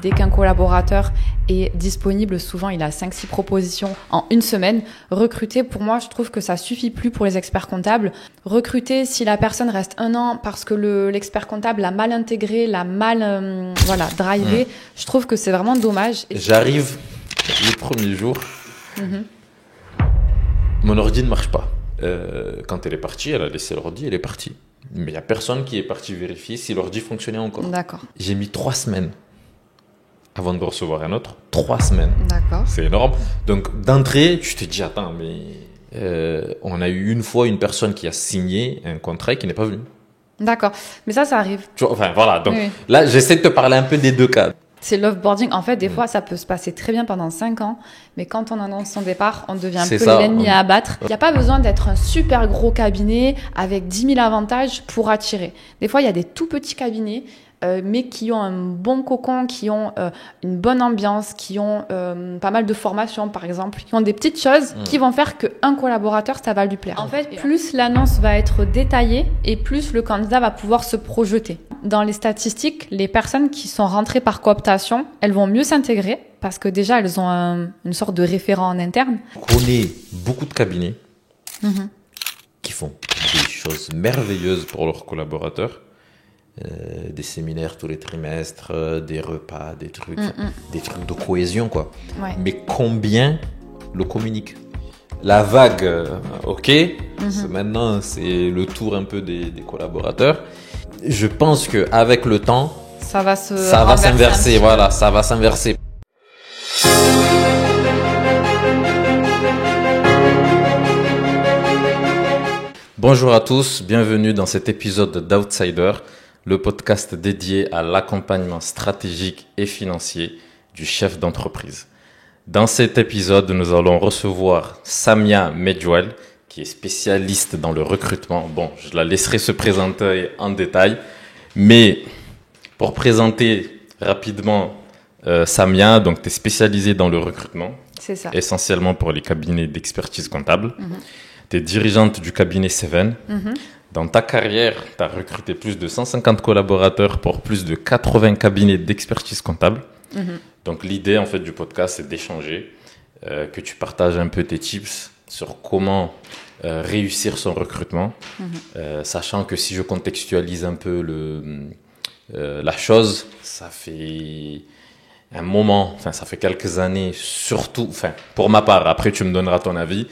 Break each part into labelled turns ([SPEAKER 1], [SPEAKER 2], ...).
[SPEAKER 1] Dès qu'un collaborateur est disponible, souvent il a 5-6 propositions en une semaine. Recruter, pour moi, je trouve que ça suffit plus pour les experts comptables. Recruter, si la personne reste 1 an parce que l'expert comptable l'a mal intégré, l'a mal drivé, je trouve que c'est vraiment dommage.
[SPEAKER 2] J'arrive le premier jour, mon ordi ne marche pas. Quand elle est partie, elle a laissé l'ordi, elle est partie. Mais il n'y a personne qui est parti vérifier si l'ordi fonctionnait encore.
[SPEAKER 1] D'accord.
[SPEAKER 2] J'ai mis 3 semaines avant de recevoir un autre. 3 semaines.
[SPEAKER 1] D'accord.
[SPEAKER 2] C'est énorme. Donc, d'entrée, tu te dis, attends, mais on a eu une fois une personne qui a signé un contrat et qui n'est pas venue.
[SPEAKER 1] D'accord. Mais ça arrive.
[SPEAKER 2] Tu vois, enfin, voilà. Donc,
[SPEAKER 1] oui.
[SPEAKER 2] Là, j'essaie de te parler un peu des deux cas.
[SPEAKER 1] C'est l'offboarding. En fait, des fois, ça peut se passer très bien pendant 5 ans, mais quand on annonce son départ, on devient un peu l'ennemi à abattre. Il n'y a pas besoin d'être un super gros cabinet avec 10 000 avantages pour attirer. Des fois, il y a des tout petits cabinets, mais qui ont un bon cocon, qui ont une bonne ambiance, qui ont pas mal de formations, par exemple, qui ont des petites choses qui vont faire qu'un collaborateur, ça va lui plaire. En fait, plus l'annonce va être détaillée et plus le candidat va pouvoir se projeter. Dans les statistiques, les personnes qui sont rentrées par cooptation, elles vont mieux s'intégrer parce que déjà, elles ont une sorte de référent en interne.
[SPEAKER 2] On connaît beaucoup de cabinets qui font des choses merveilleuses pour leurs collaborateurs. Des séminaires tous les trimestres, des repas, des trucs de cohésion, quoi.
[SPEAKER 1] Ouais.
[SPEAKER 2] Mais combien le communiquent? La vague, ok, maintenant c'est le tour un peu des collaborateurs. Je pense qu'avec le temps,
[SPEAKER 1] ça va
[SPEAKER 2] s'inverser, voilà, ça va s'inverser. Bonjour à tous, bienvenue dans cet épisode d'Outsider, le podcast dédié à l'accompagnement stratégique et financier du chef d'entreprise. Dans cet épisode, nous allons recevoir Samia Medjouel, qui est spécialiste dans le recrutement. Bon, je la laisserai se présenter en détail, mais pour présenter rapidement Samia, donc tu es spécialisée dans le recrutement,
[SPEAKER 1] c'est ça.
[SPEAKER 2] Essentiellement pour les cabinets d'expertise comptable. Tu es dirigeante du cabinet Seven. Dans ta carrière, tu as recruté plus de 150 collaborateurs pour plus de 80 cabinets d'expertise comptable. Donc l'idée en fait du podcast, c'est d'échanger, que tu partages un peu tes tips sur comment réussir son recrutement, sachant que si je contextualise un peu la chose, ça fait un moment, enfin ça fait quelques années, surtout, enfin pour ma part, après tu me donneras ton avis,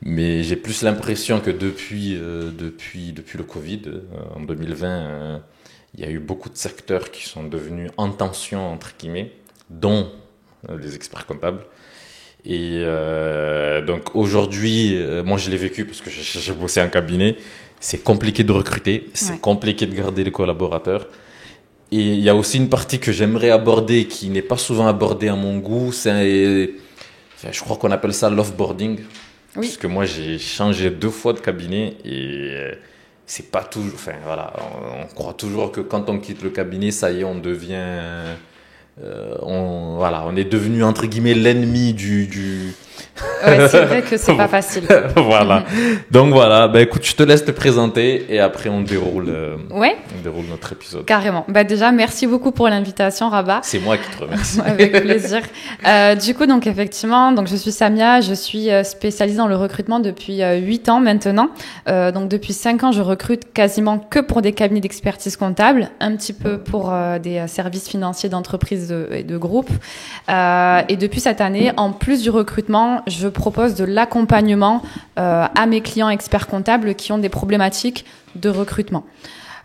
[SPEAKER 2] mais j'ai plus l'impression que depuis le Covid, en 2020, il y a eu beaucoup de secteurs qui sont devenus en tension, entre guillemets, dont les experts comptables. Et donc aujourd'hui, moi je l'ai vécu parce que j'ai bossé en cabinet, c'est compliqué de recruter, c'est compliqué de garder les collaborateurs. Et il y a aussi une partie que j'aimerais aborder qui n'est pas souvent abordée à mon goût, je crois qu'on appelle ça l'offboarding. Oui. Parce que moi, j'ai changé 2 fois de cabinet et c'est pas toujours. Enfin, voilà, on croit toujours que quand on quitte le cabinet, ça y est, on devient. On est devenu entre guillemets l'ennemi du.
[SPEAKER 1] Ouais, c'est vrai que c'est pas facile.
[SPEAKER 2] Voilà. Donc voilà, écoute, je te laisse te présenter et après on déroule notre épisode.
[SPEAKER 1] Carrément. Déjà, merci beaucoup pour l'invitation, Rabat.
[SPEAKER 2] C'est moi qui te remercie.
[SPEAKER 1] Avec plaisir. Du coup, donc effectivement, je suis Samia, je suis spécialisée dans le recrutement depuis 8 ans maintenant. Donc depuis 5 ans, je recrute quasiment que pour des cabinets d'expertise comptable, un petit peu pour des services financiers d'entreprises et de groupes. Et depuis cette année, en plus du recrutement, je propose de l'accompagnement à mes clients experts comptables qui ont des problématiques de recrutement.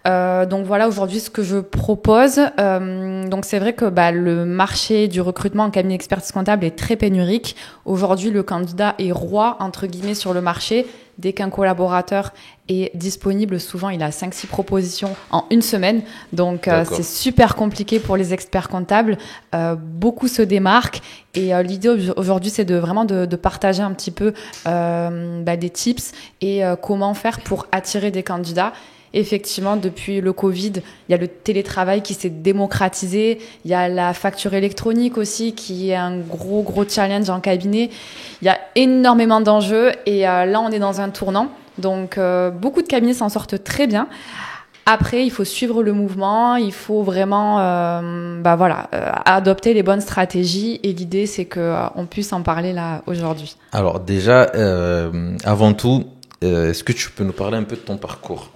[SPEAKER 1] Donc voilà aujourd'hui ce que je propose. Donc c'est vrai que le marché du recrutement en cabinet d'expertise comptable est très pénurique. Aujourd'hui, le candidat est roi entre guillemets sur le marché. Dès qu'un collaborateur est disponible, souvent il a 5-6 propositions en une semaine. Donc c'est super compliqué pour les experts comptables. Beaucoup se démarquent et l'idée aujourd'hui c'est de partager un petit peu des tips et comment faire pour attirer des candidats. Effectivement, depuis le Covid, il y a le télétravail qui s'est démocratisé. Il y a la facture électronique aussi qui est un gros challenge en cabinet. Il y a énormément d'enjeux et là, on est dans un tournant. Donc, beaucoup de cabinets s'en sortent très bien. Après, il faut suivre le mouvement, il faut vraiment adopter les bonnes stratégies et l'idée c'est que on puisse en parler là aujourd'hui.
[SPEAKER 2] Alors déjà, avant tout, est-ce que tu peux nous parler un peu de ton parcours?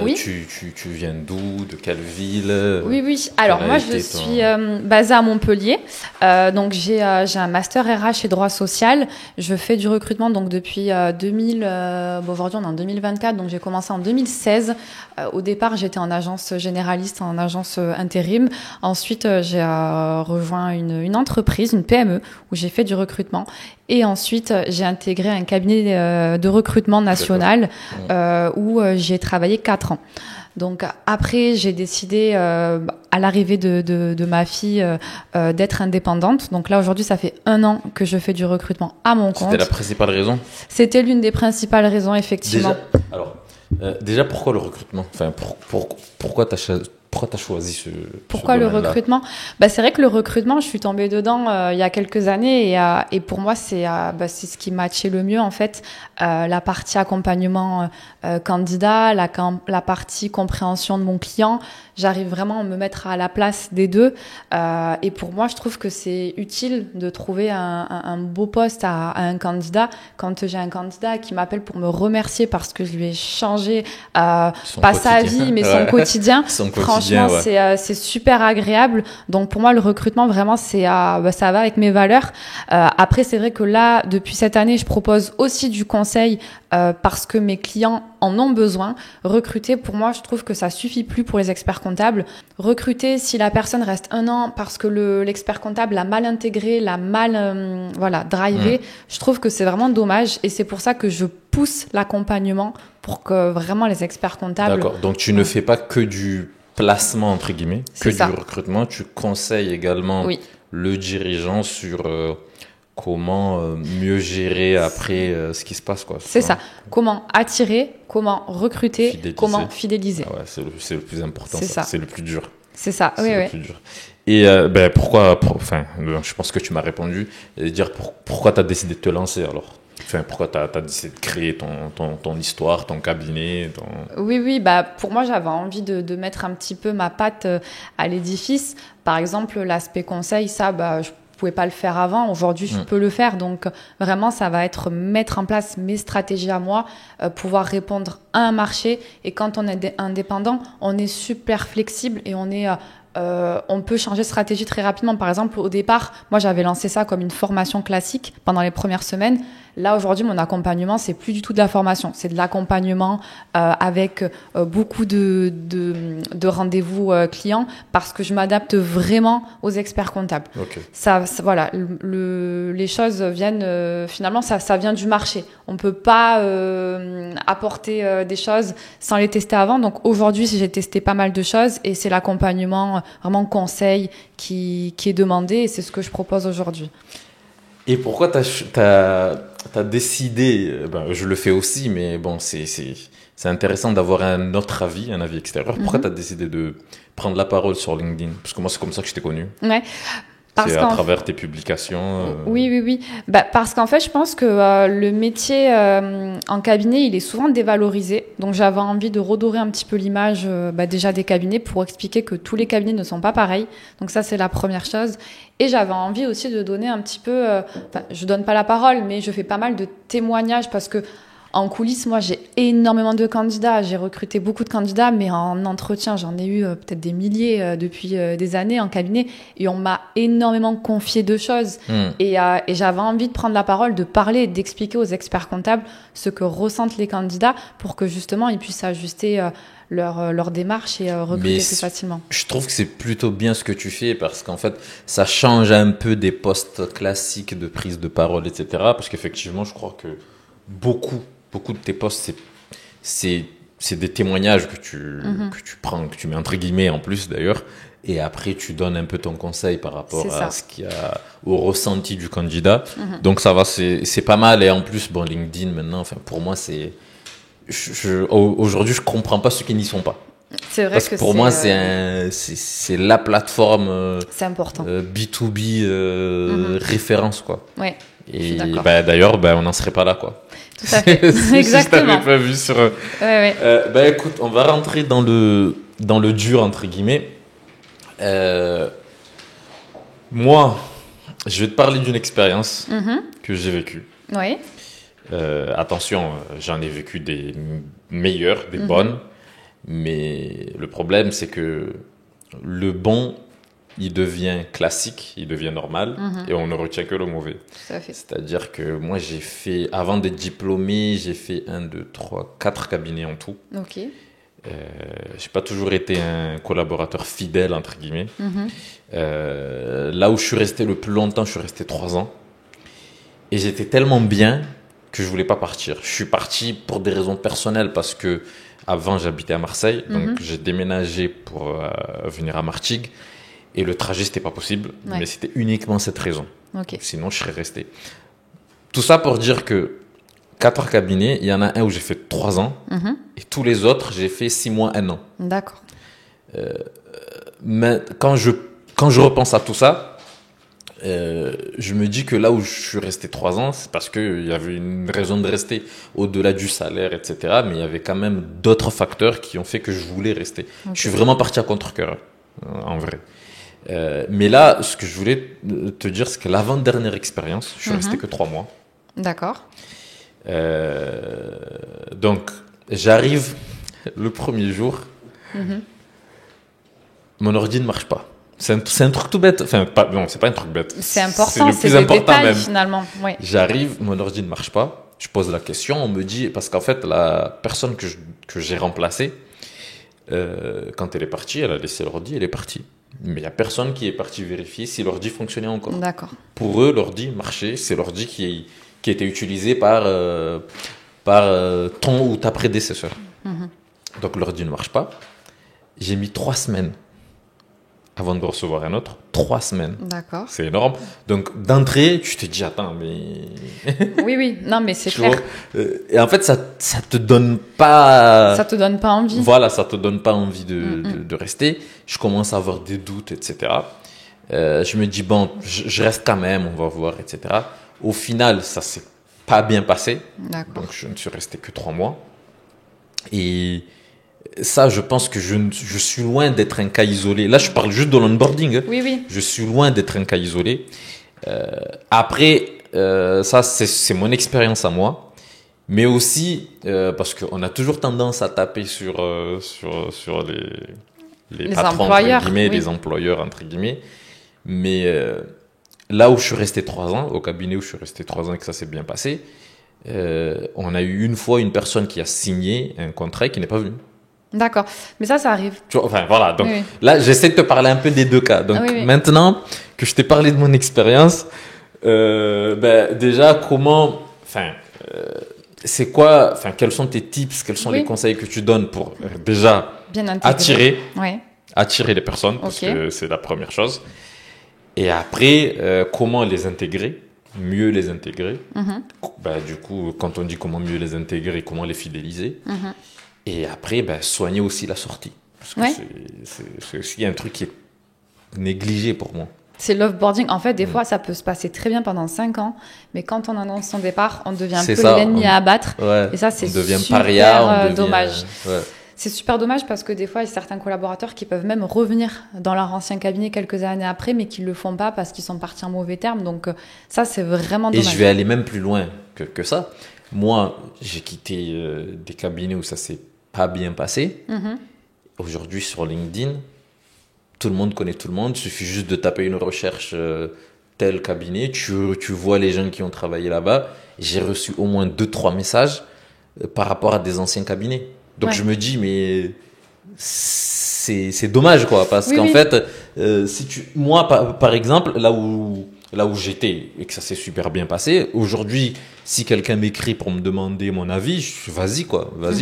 [SPEAKER 1] Oui.
[SPEAKER 2] Tu viens d'où? De quelle ville?
[SPEAKER 1] Oui. Alors moi, je suis basée à Montpellier. Donc j'ai un master RH et droit social. Je fais du recrutement donc depuis 2000. Aujourd'hui, on est en 2024, donc j'ai commencé en 2016. Au départ, j'étais en agence généraliste, en agence intérim. Ensuite, j'ai rejoint une entreprise, une PME, où j'ai fait du recrutement. Et ensuite, j'ai intégré un cabinet de recrutement national où j'ai travaillé 4 ans. Donc après, j'ai décidé à l'arrivée de ma fille d'être indépendante. Donc là, aujourd'hui, ça fait 1 an que je fais du recrutement à mon compte.
[SPEAKER 2] C'était la principale raison?
[SPEAKER 1] C'était l'une des principales raisons, effectivement.
[SPEAKER 2] Déjà, pourquoi le recrutement? Enfin, pourquoi t'as choisi ce
[SPEAKER 1] Pourquoi le recrutement? C'est vrai que le recrutement, je suis tombée dedans il y a quelques années et pour moi, c'est ce qui matchait le mieux en fait. La partie accompagnement candidat, la partie compréhension de mon client. J'arrive vraiment à me mettre à la place des deux. Et pour moi, je trouve que c'est utile de trouver un beau poste à un candidat. Quand j'ai un candidat qui m'appelle pour me remercier parce que je lui ai changé pas sa vie, mais son quotidien. Franchement, c'est super agréable. Donc pour moi, le recrutement, vraiment, ça va avec mes valeurs. Après, c'est vrai que là, depuis cette année, je propose aussi du conseil parce que mes clients en ont besoin. Recruter, pour moi, je trouve que ça suffit plus pour les experts comptables. Recruter, si la personne reste 1 an parce que l'expert comptable l'a mal intégré, l'a mal drivé, je trouve que c'est vraiment dommage et c'est pour ça que je pousse l'accompagnement pour que vraiment les experts comptables...
[SPEAKER 2] D'accord, donc tu ne fais pas que du placement, entre guillemets, que du recrutement, tu conseilles également le dirigeant sur... comment mieux gérer après ce qui se passe, quoi.
[SPEAKER 1] C'est ça. Comment attirer, comment recruter, comment fidéliser.
[SPEAKER 2] Ah ouais, c'est le plus important. C'est le plus dur.
[SPEAKER 1] C'est ça.
[SPEAKER 2] C'est le plus dur. Et je pense que tu m'as répondu. Et dire pourquoi tu as décidé de te lancer alors. Enfin, pourquoi tu as décidé de créer ton histoire, ton cabinet
[SPEAKER 1] Oui, pour moi, j'avais envie de mettre un petit peu ma patte à l'édifice. Par exemple, l'aspect conseil, ça, je pouvais pas le faire avant. Aujourd'hui, je peux le faire. Donc, vraiment, ça va être mettre en place mes stratégies à moi, pouvoir répondre à un marché. Et quand on est indépendant, on est super flexible et on peut changer de stratégie très rapidement. Par exemple, au départ, moi, j'avais lancé ça comme une formation classique pendant les premières semaines. Là, aujourd'hui, mon accompagnement, c'est plus du tout de la formation. C'est de l'accompagnement avec beaucoup de rendez-vous clients parce que je m'adapte vraiment aux experts comptables.
[SPEAKER 2] Okay.
[SPEAKER 1] Voilà, les choses viennent... finalement, ça vient du marché. On ne peut pas apporter des choses sans les tester avant. Donc, aujourd'hui, j'ai testé pas mal de choses et c'est l'accompagnement, vraiment conseil qui est demandé et c'est ce que je propose aujourd'hui.
[SPEAKER 2] Et pourquoi t'as décidé, je le fais aussi, mais bon, c'est intéressant d'avoir un autre avis, un avis extérieur. Pourquoi t'as décidé de prendre la parole sur LinkedIn? Parce que moi, c'est comme ça que je t'ai connu.
[SPEAKER 1] Ouais.
[SPEAKER 2] C'est à travers tes publications.
[SPEAKER 1] Oui. Parce qu'en fait, je pense que le métier en cabinet, il est souvent dévalorisé. Donc, j'avais envie de redorer un petit peu l'image déjà des cabinets pour expliquer que tous les cabinets ne sont pas pareils. Donc, ça, c'est la première chose. Et j'avais envie aussi de donner un petit peu... je donne pas la parole, mais je fais pas mal de témoignages parce que en coulisses, moi, j'ai énormément de candidats. J'ai recruté beaucoup de candidats, mais en entretien, j'en ai eu peut-être des milliers depuis des années en cabinet. Et on m'a énormément confié de choses. Et j'avais envie de prendre la parole, de parler et d'expliquer aux experts comptables ce que ressentent les candidats pour que justement, ils puissent ajuster leur démarche et recruter plus facilement.
[SPEAKER 2] Je trouve que c'est plutôt bien ce que tu fais parce qu'en fait, ça change un peu des postes classiques de prise de parole, etc. Parce qu'effectivement, je crois que beaucoup de tes posts, c'est des témoignages que tu prends, que tu mets entre guillemets en plus d'ailleurs, et après tu donnes un peu ton conseil par rapport à ce qu'il y a au ressenti du candidat. Donc ça va, c'est pas mal. Et en plus, LinkedIn maintenant, pour moi, aujourd'hui, je comprends pas ceux qui n'y sont pas.
[SPEAKER 1] C'est vrai
[SPEAKER 2] parce que pour moi, c'est la plateforme
[SPEAKER 1] c'est important.
[SPEAKER 2] B2B référence, quoi.
[SPEAKER 1] Ouais.
[SPEAKER 2] Et d'ailleurs, on n'en serait pas là, quoi.
[SPEAKER 1] Tout à fait. Exactement.
[SPEAKER 2] Si je t'avais pas vu sur.
[SPEAKER 1] Ouais.
[SPEAKER 2] Écoute, on va rentrer dans le dur entre guillemets. Moi, je vais te parler d'une expérience que j'ai vécue.
[SPEAKER 1] Oui.
[SPEAKER 2] Attention, j'en ai vécu des meilleures, des bonnes, mais le problème, c'est que le bon, il devient classique, il devient normal, et on ne retient que le mauvais.
[SPEAKER 1] Tout à fait.
[SPEAKER 2] C'est-à-dire que moi, avant d'être diplômé, j'ai fait 4 cabinets en tout.
[SPEAKER 1] Ok.
[SPEAKER 2] J'ai pas toujours été un collaborateur fidèle, entre guillemets. Là où je suis resté le plus longtemps, je suis resté 3 ans. Et j'étais tellement bien que je voulais pas partir. Je suis parti pour des raisons personnelles parce que avant j'habitais à Marseille, donc j'ai déménagé pour venir à Martigues et le trajet c'était pas possible, mais c'était uniquement cette raison.
[SPEAKER 1] Okay.
[SPEAKER 2] Sinon je serais resté. Tout ça pour dire que 4 cabinets, il y en a un où j'ai fait 3 ans et tous les autres j'ai fait 6 mois, 1 an.
[SPEAKER 1] D'accord.
[SPEAKER 2] Mais quand je repense à tout ça, je me dis que là où je suis resté 3 ans, c'est parce qu'il y avait une raison de rester au-delà du salaire, etc. Mais il y avait quand même d'autres facteurs qui ont fait que je voulais rester. Okay. Je suis vraiment parti à contre-cœur, en vrai. Mais là, ce que je voulais te dire, c'est que l'avant-dernière expérience, je suis resté que 3 mois.
[SPEAKER 1] D'accord.
[SPEAKER 2] Donc, j'arrive le premier jour, mon ordi ne marche pas. C'est un truc tout bête. Enfin, non, c'est pas un truc bête.
[SPEAKER 1] C'est important,
[SPEAKER 2] c'est le plus
[SPEAKER 1] des
[SPEAKER 2] important
[SPEAKER 1] détails,
[SPEAKER 2] même.
[SPEAKER 1] Finalement. Oui.
[SPEAKER 2] J'arrive, mon ordi ne marche pas. Je pose la question, on me dit, parce qu'en fait, la personne que j'ai remplacée, quand elle est partie, elle a laissé l'ordi, elle est partie. Mais il n'y a personne qui est parti vérifier si l'ordi fonctionnait encore.
[SPEAKER 1] D'accord.
[SPEAKER 2] Pour eux, l'ordi marchait. C'est l'ordi qui était utilisé par ton ou ta prédécesseur. Donc, l'ordi ne marche pas. J'ai mis 3 semaines avant de recevoir un autre. 3 semaines.
[SPEAKER 1] D'accord.
[SPEAKER 2] C'est énorme. Donc, d'entrée, tu te dis, attends, mais...
[SPEAKER 1] oui. Non, mais c'est clair.
[SPEAKER 2] Et en fait, ça te donne pas...
[SPEAKER 1] Ça te donne pas envie.
[SPEAKER 2] Voilà, ça te donne pas envie de rester. Je commence à avoir des doutes, etc. Je me dis, bon, je reste quand même, on va voir, etc. Au final, ça s'est pas bien passé.
[SPEAKER 1] D'accord.
[SPEAKER 2] Donc, je ne suis resté que 3 mois. Et... ça, je pense que je suis loin d'être un cas isolé. Là, je parle juste de l'onboarding.
[SPEAKER 1] Oui.
[SPEAKER 2] Je suis loin d'être un cas isolé. Après, ça, c'est mon expérience à moi. Mais aussi, parce qu'on a toujours tendance à taper sur les patrons,
[SPEAKER 1] employeurs,
[SPEAKER 2] entre guillemets, les employeurs, entre guillemets. Mais là où je suis resté 3 ans, au cabinet où je suis resté 3 ans et que ça s'est bien passé, on a eu une fois une personne qui a signé un contrat et qui n'est pas venue.
[SPEAKER 1] D'accord, mais ça arrive.
[SPEAKER 2] Tu vois, enfin voilà, donc là j'essaie de te parler un peu des deux cas. Donc maintenant que je t'ai parlé de mon expérience, déjà c'est quoi, quels sont tes tips, quels sont les conseils que tu donnes pour déjà attirer les personnes, parce que c'est la première chose. Et après, comment les intégrer, mieux les intégrer. Du coup, quand on dit comment mieux les intégrer, comment les fidéliser. Et après, soigner aussi la sortie. Parce que c'est aussi un truc qui est négligé pour moi.
[SPEAKER 1] C'est l'offboarding. En fait, des fois, ça peut se passer très bien pendant 5 ans, mais quand on annonce son départ, on devient un peu l'ennemi à abattre. Et ça, c'est super dommage. C'est super dommage parce que des fois, il y a certains collaborateurs qui peuvent même revenir dans leur ancien cabinet quelques années après, mais qui ne le font pas parce qu'ils sont partis en mauvais termes. Donc ça, c'est vraiment dommage.
[SPEAKER 2] Et je vais aller même plus loin que ça. Moi, j'ai quitté des cabinets où ça s'est pas bien passé. Aujourd'hui, sur LinkedIn, tout le monde connaît tout le monde. Il suffit juste de taper une recherche tel cabinet. Tu vois les gens qui ont travaillé là-bas. J'ai reçu au moins 2-3 messages par rapport à des anciens cabinets. Donc je me dis, mais c'est dommage, quoi. Parce qu'en fait, moi, par exemple, là où j'étais et que ça s'est super bien passé, aujourd'hui, si quelqu'un m'écrit pour me demander mon avis, vas-y,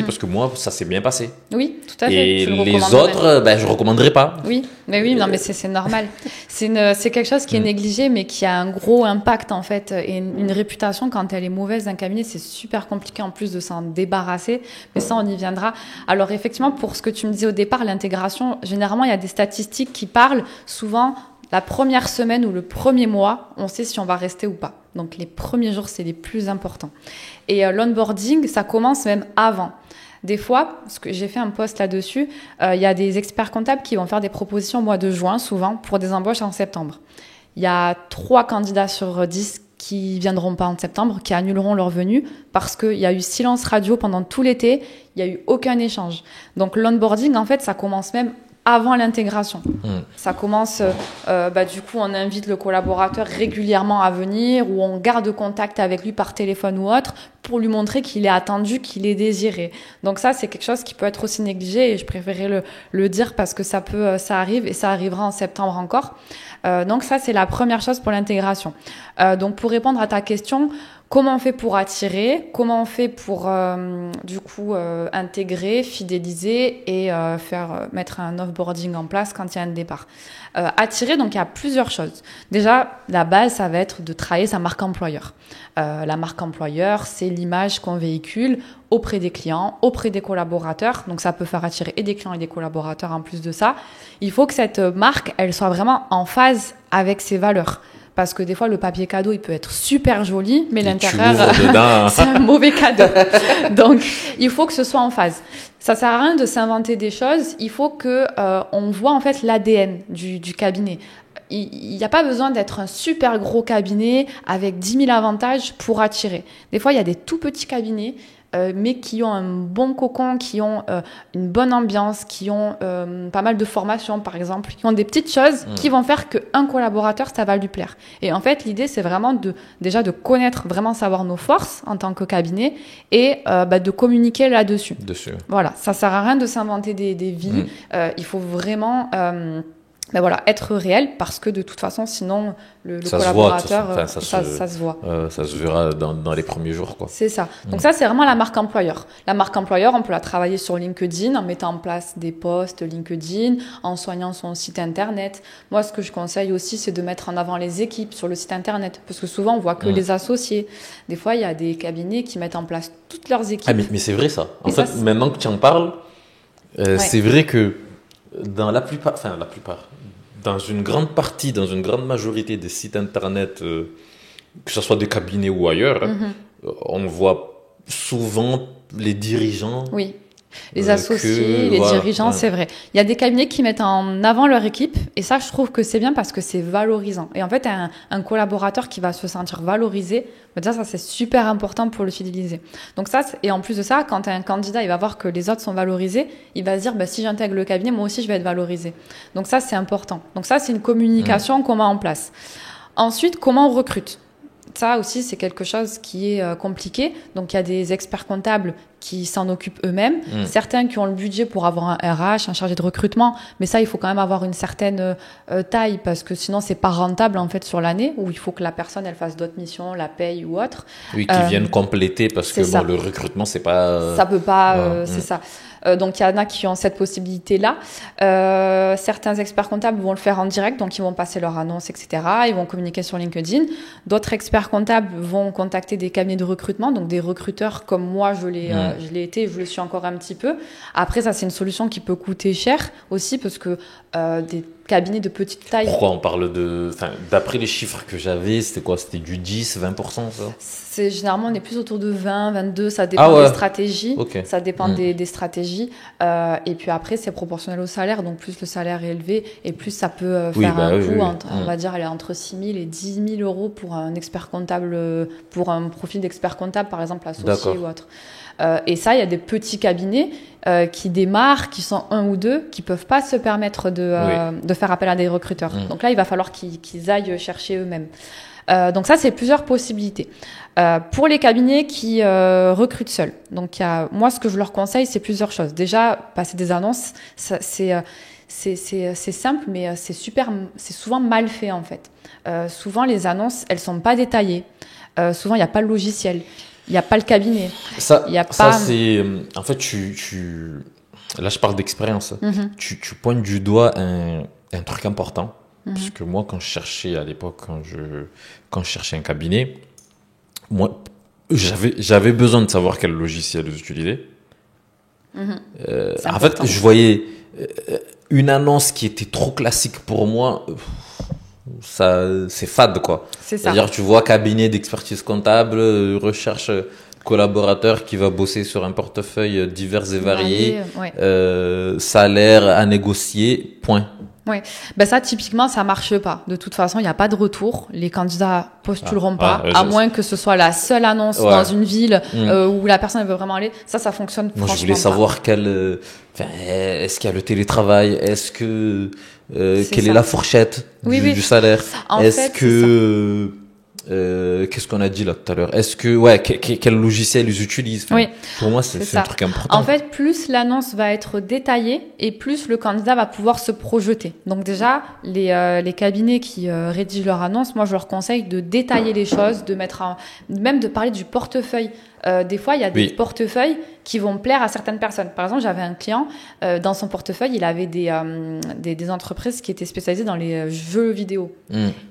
[SPEAKER 2] parce que moi, ça s'est bien passé.
[SPEAKER 1] Oui, tout à fait.
[SPEAKER 2] Et les autres, je recommanderais pas.
[SPEAKER 1] Oui, non, mais c'est normal. C'est quelque chose qui est négligé, mais qui a un gros impact, en fait. Et une réputation, quand elle est mauvaise d'un cabinet, c'est super compliqué, en plus de s'en débarrasser. Mais ça, on y viendra. Alors, effectivement, pour ce que tu me disais au départ, l'intégration, généralement, il y a des statistiques qui parlent souvent la première semaine ou le premier mois, on sait si on va rester ou pas. Donc, les premiers jours, c'est les plus importants. Et l'onboarding, ça commence même avant. Des fois, parce que j'ai fait un post là-dessus, il y a des experts comptables qui vont faire des propositions au mois de juin, souvent, pour des embauches en septembre. Il y a 3 candidats sur 10 qui viendront pas en septembre, qui annuleront leur venue parce qu'il y a eu silence radio pendant tout l'été, il n'y a eu aucun échange. Donc l'onboarding, en fait, ça commence même avant l'intégration. Ça commence, du coup, on invite le collaborateur régulièrement à venir ou on garde contact avec lui par téléphone ou autre pour lui montrer qu'il est attendu, qu'il est désiré. Donc ça, c'est quelque chose qui peut être aussi négligé et je préférais le dire parce que ça arrive et ça arrivera en septembre encore. Donc ça, c'est la première chose pour l'intégration. Donc pour répondre à ta question, comment on fait pour attirer, comment on fait pour intégrer, fidéliser et mettre un offboarding en place quand il y a un départ. Attirer, donc il y a plusieurs choses. Déjà, la base, ça va être de travailler sa marque employeur. La marque employeur, c'est l'image qu'on véhicule auprès des clients, auprès des collaborateurs. Donc ça peut faire attirer et des clients et des collaborateurs en plus de ça. Il faut que cette marque, elle soit vraiment en phase avec ses valeurs. Parce que des fois, le papier cadeau, il peut être super joli, mais l'intérieur, c'est un mauvais cadeau. Donc, il faut que ce soit en phase. Ça sert à rien de s'inventer des choses. Il faut que on voit en fait l'ADN du cabinet. Il n'y a pas besoin d'être un super gros cabinet avec 10 000 avantages pour attirer. Des fois, il y a des tout petits cabinets mais qui ont un bon cocon, qui ont une bonne ambiance, qui ont pas mal de formations, par exemple, qui ont des petites choses qui vont faire qu'un collaborateur, ça va lui plaire. Et en fait, l'idée, c'est vraiment déjà de connaître, vraiment savoir nos forces en tant que cabinet et de communiquer là-dessus. Voilà, ça sert à rien de s'inventer des vies. Il faut vraiment... être réel parce que de toute façon, sinon, le collaborateur, ça se voit.
[SPEAKER 2] Ça se verra dans les premiers jours, quoi.
[SPEAKER 1] C'est ça. Donc ça, c'est vraiment la marque employeur. La marque employeur, on peut la travailler sur LinkedIn en mettant en place des posts LinkedIn, en soignant son site internet. Moi, ce que je conseille aussi, c'est de mettre en avant les équipes sur le site internet parce que souvent, on voit que les associés. Des fois, il y a des cabinets qui mettent en place toutes leurs équipes.
[SPEAKER 2] Ah, mais c'est vrai ça. En fait, maintenant que tu en parles, c'est vrai que dans dans une grande partie, dans une grande majorité des sites internet, que ce soit des cabinets ou ailleurs, on voit souvent les dirigeants.
[SPEAKER 1] Oui. Les associés, les dirigeants, c'est vrai. Il y a des cabinets qui mettent en avant leur équipe et ça, je trouve que c'est bien parce que c'est valorisant. Et en fait, un collaborateur qui va se sentir valorisé, déjà, ça, c'est super important pour le fidéliser. Donc ça, et en plus de ça, quand un candidat, il va voir que les autres sont valorisés, il va se dire, si j'intègre le cabinet, moi aussi, je vais être valorisé. Donc ça, c'est important. Donc ça, c'est une communication qu'on met en place. Ensuite, comment on recrute ? Ça aussi, c'est quelque chose qui est compliqué. Donc, il y a des experts comptables qui s'en occupent eux-mêmes. Certains qui ont le budget pour avoir un RH, un chargé de recrutement. Mais ça, il faut quand même avoir une certaine taille parce que sinon, c'est pas rentable en fait sur l'année où il faut que la personne, elle fasse d'autres missions, la paye ou autre.
[SPEAKER 2] Oui, qui viennent compléter parce que le recrutement, c'est pas...
[SPEAKER 1] Ça peut pas... c'est ça. Donc, il y en a qui ont cette possibilité-là. Certains experts comptables vont le faire en direct, donc ils vont passer leur annonce, etc. Ils vont communiquer sur LinkedIn. D'autres experts comptables vont contacter des cabinets de recrutement, donc des recruteurs comme moi, je l'ai été, je le suis encore un petit peu. Après, ça, c'est une solution qui peut coûter cher aussi parce que des cabinets de petite taille...
[SPEAKER 2] Pourquoi on parle de... d'après les chiffres que j'avais, c'était quoi ? C'était du 10, 20%, ça ?
[SPEAKER 1] Généralement, on est plus autour de 20, 22, ça dépend des stratégies.
[SPEAKER 2] Okay.
[SPEAKER 1] Ça dépend des stratégies. Et puis après, c'est proportionnel au salaire. Donc, plus le salaire est élevé et plus ça peut faire un coût. On va dire, elle est entre 6 000 et 10 000 euros pour un expert comptable, pour un profil d'expert comptable, par exemple, associé ou autre. Et ça, il y a des petits cabinets qui démarrent, qui sont 1 ou 2, qui peuvent pas se permettre de faire appel à des recruteurs. Donc là, il va falloir qu'ils aillent chercher eux-mêmes. Donc ça, c'est plusieurs possibilités. Pour les cabinets qui recrutent seuls. Donc moi, ce que je leur conseille, c'est plusieurs choses. Déjà, passer des annonces, c'est simple, mais c'est souvent mal fait en fait. Souvent, les annonces, elles sont pas détaillées. Souvent, il n'y a pas le logiciel. Il n'y a pas le cabinet.
[SPEAKER 2] Ça, c'est... En fait, là, je parle d'expérience. Tu pointes du doigt un truc important. Parce que moi, quand je cherchais à l'époque, quand je cherchais un cabinet, moi, j'avais besoin de savoir quel logiciel utiliser. En fait, je voyais une annonce qui était trop classique pour moi. c'est fade, quoi.
[SPEAKER 1] C'est ça.
[SPEAKER 2] C'est-à-dire, tu vois, cabinet d'expertise comptable, recherche collaborateur qui va bosser sur un portefeuille divers et varié, salaire à négocier, point.
[SPEAKER 1] Oui, ben ça typiquement ça marche pas. De toute façon, il n'y a pas de retour. Les candidats postuleront pas, à moins que ce soit la seule annonce dans une ville où la personne veut vraiment aller. Ça fonctionne.
[SPEAKER 2] Moi, je voulais savoir est-ce qu'il y a le télétravail, est-ce que quelle est la fourchette du salaire, est-ce que qu'est-ce qu'on a dit là tout à l'heure? Est-ce que quel logiciel ils utilisent? Pour moi, c'est un truc important.
[SPEAKER 1] En fait, plus l'annonce va être détaillée et plus le candidat va pouvoir se projeter. Donc déjà, les cabinets qui rédigent leur annonce, moi je leur conseille de détailler les choses, même de parler du portefeuille. Des fois, il y a des portefeuilles qui vont plaire à certaines personnes. Par exemple, j'avais un client, dans son portefeuille, il avait des entreprises qui étaient spécialisées dans les jeux vidéo.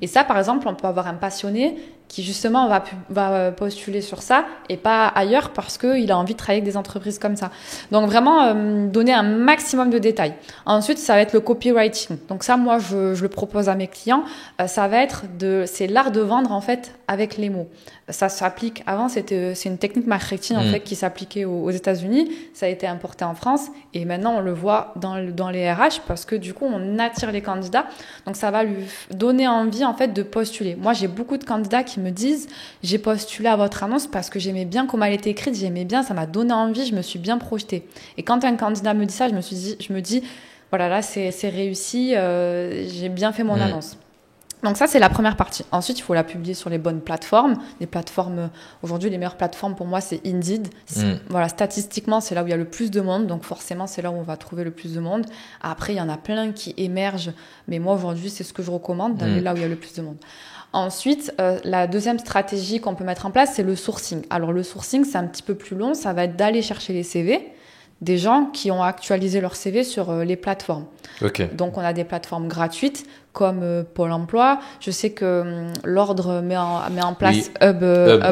[SPEAKER 1] Et ça, par exemple, on peut avoir un passionné qui justement va postuler sur ça et pas ailleurs parce qu'il a envie de travailler avec des entreprises comme ça. Donc vraiment, donner un maximum de détails. Ensuite, ça va être le copywriting. Donc ça, moi, je le propose à mes clients. Ça va être c'est l'art de vendre en fait avec les mots. Ça s'applique. Avant, c'est une technique marketing en fait qui s'appliquait aux États-Unis. Ça a été importé en France et maintenant on le voit dans les RH parce que du coup on attire les candidats. Donc ça va lui donner envie en fait de postuler. Moi, j'ai beaucoup de candidats qui me disent j'ai postulé à votre annonce parce que j'aimais bien comment elle était écrite, j'aimais bien, ça m'a donné envie, je me suis bien projetée. Et quand un candidat me dit ça, je me dis voilà, là c'est réussi, j'ai bien fait mon annonce. Donc ça, c'est la première partie. Ensuite, il faut la publier sur les bonnes plateformes. Les plateformes, aujourd'hui, les meilleures plateformes pour moi, c'est Indeed. Voilà, statistiquement, c'est là où il y a le plus de monde. Donc forcément, c'est là où on va trouver le plus de monde. Après, il y en a plein qui émergent. Mais moi, aujourd'hui, c'est ce que je recommande, d'aller là où il y a le plus de monde. Ensuite, la deuxième stratégie qu'on peut mettre en place, c'est le sourcing. Alors, le sourcing, c'est un petit peu plus long. Ça va être d'aller chercher les CV des gens qui ont actualisé leur CV sur les plateformes. Donc, on a des plateformes gratuites comme Pôle emploi. Je sais que l'Ordre met en place Hub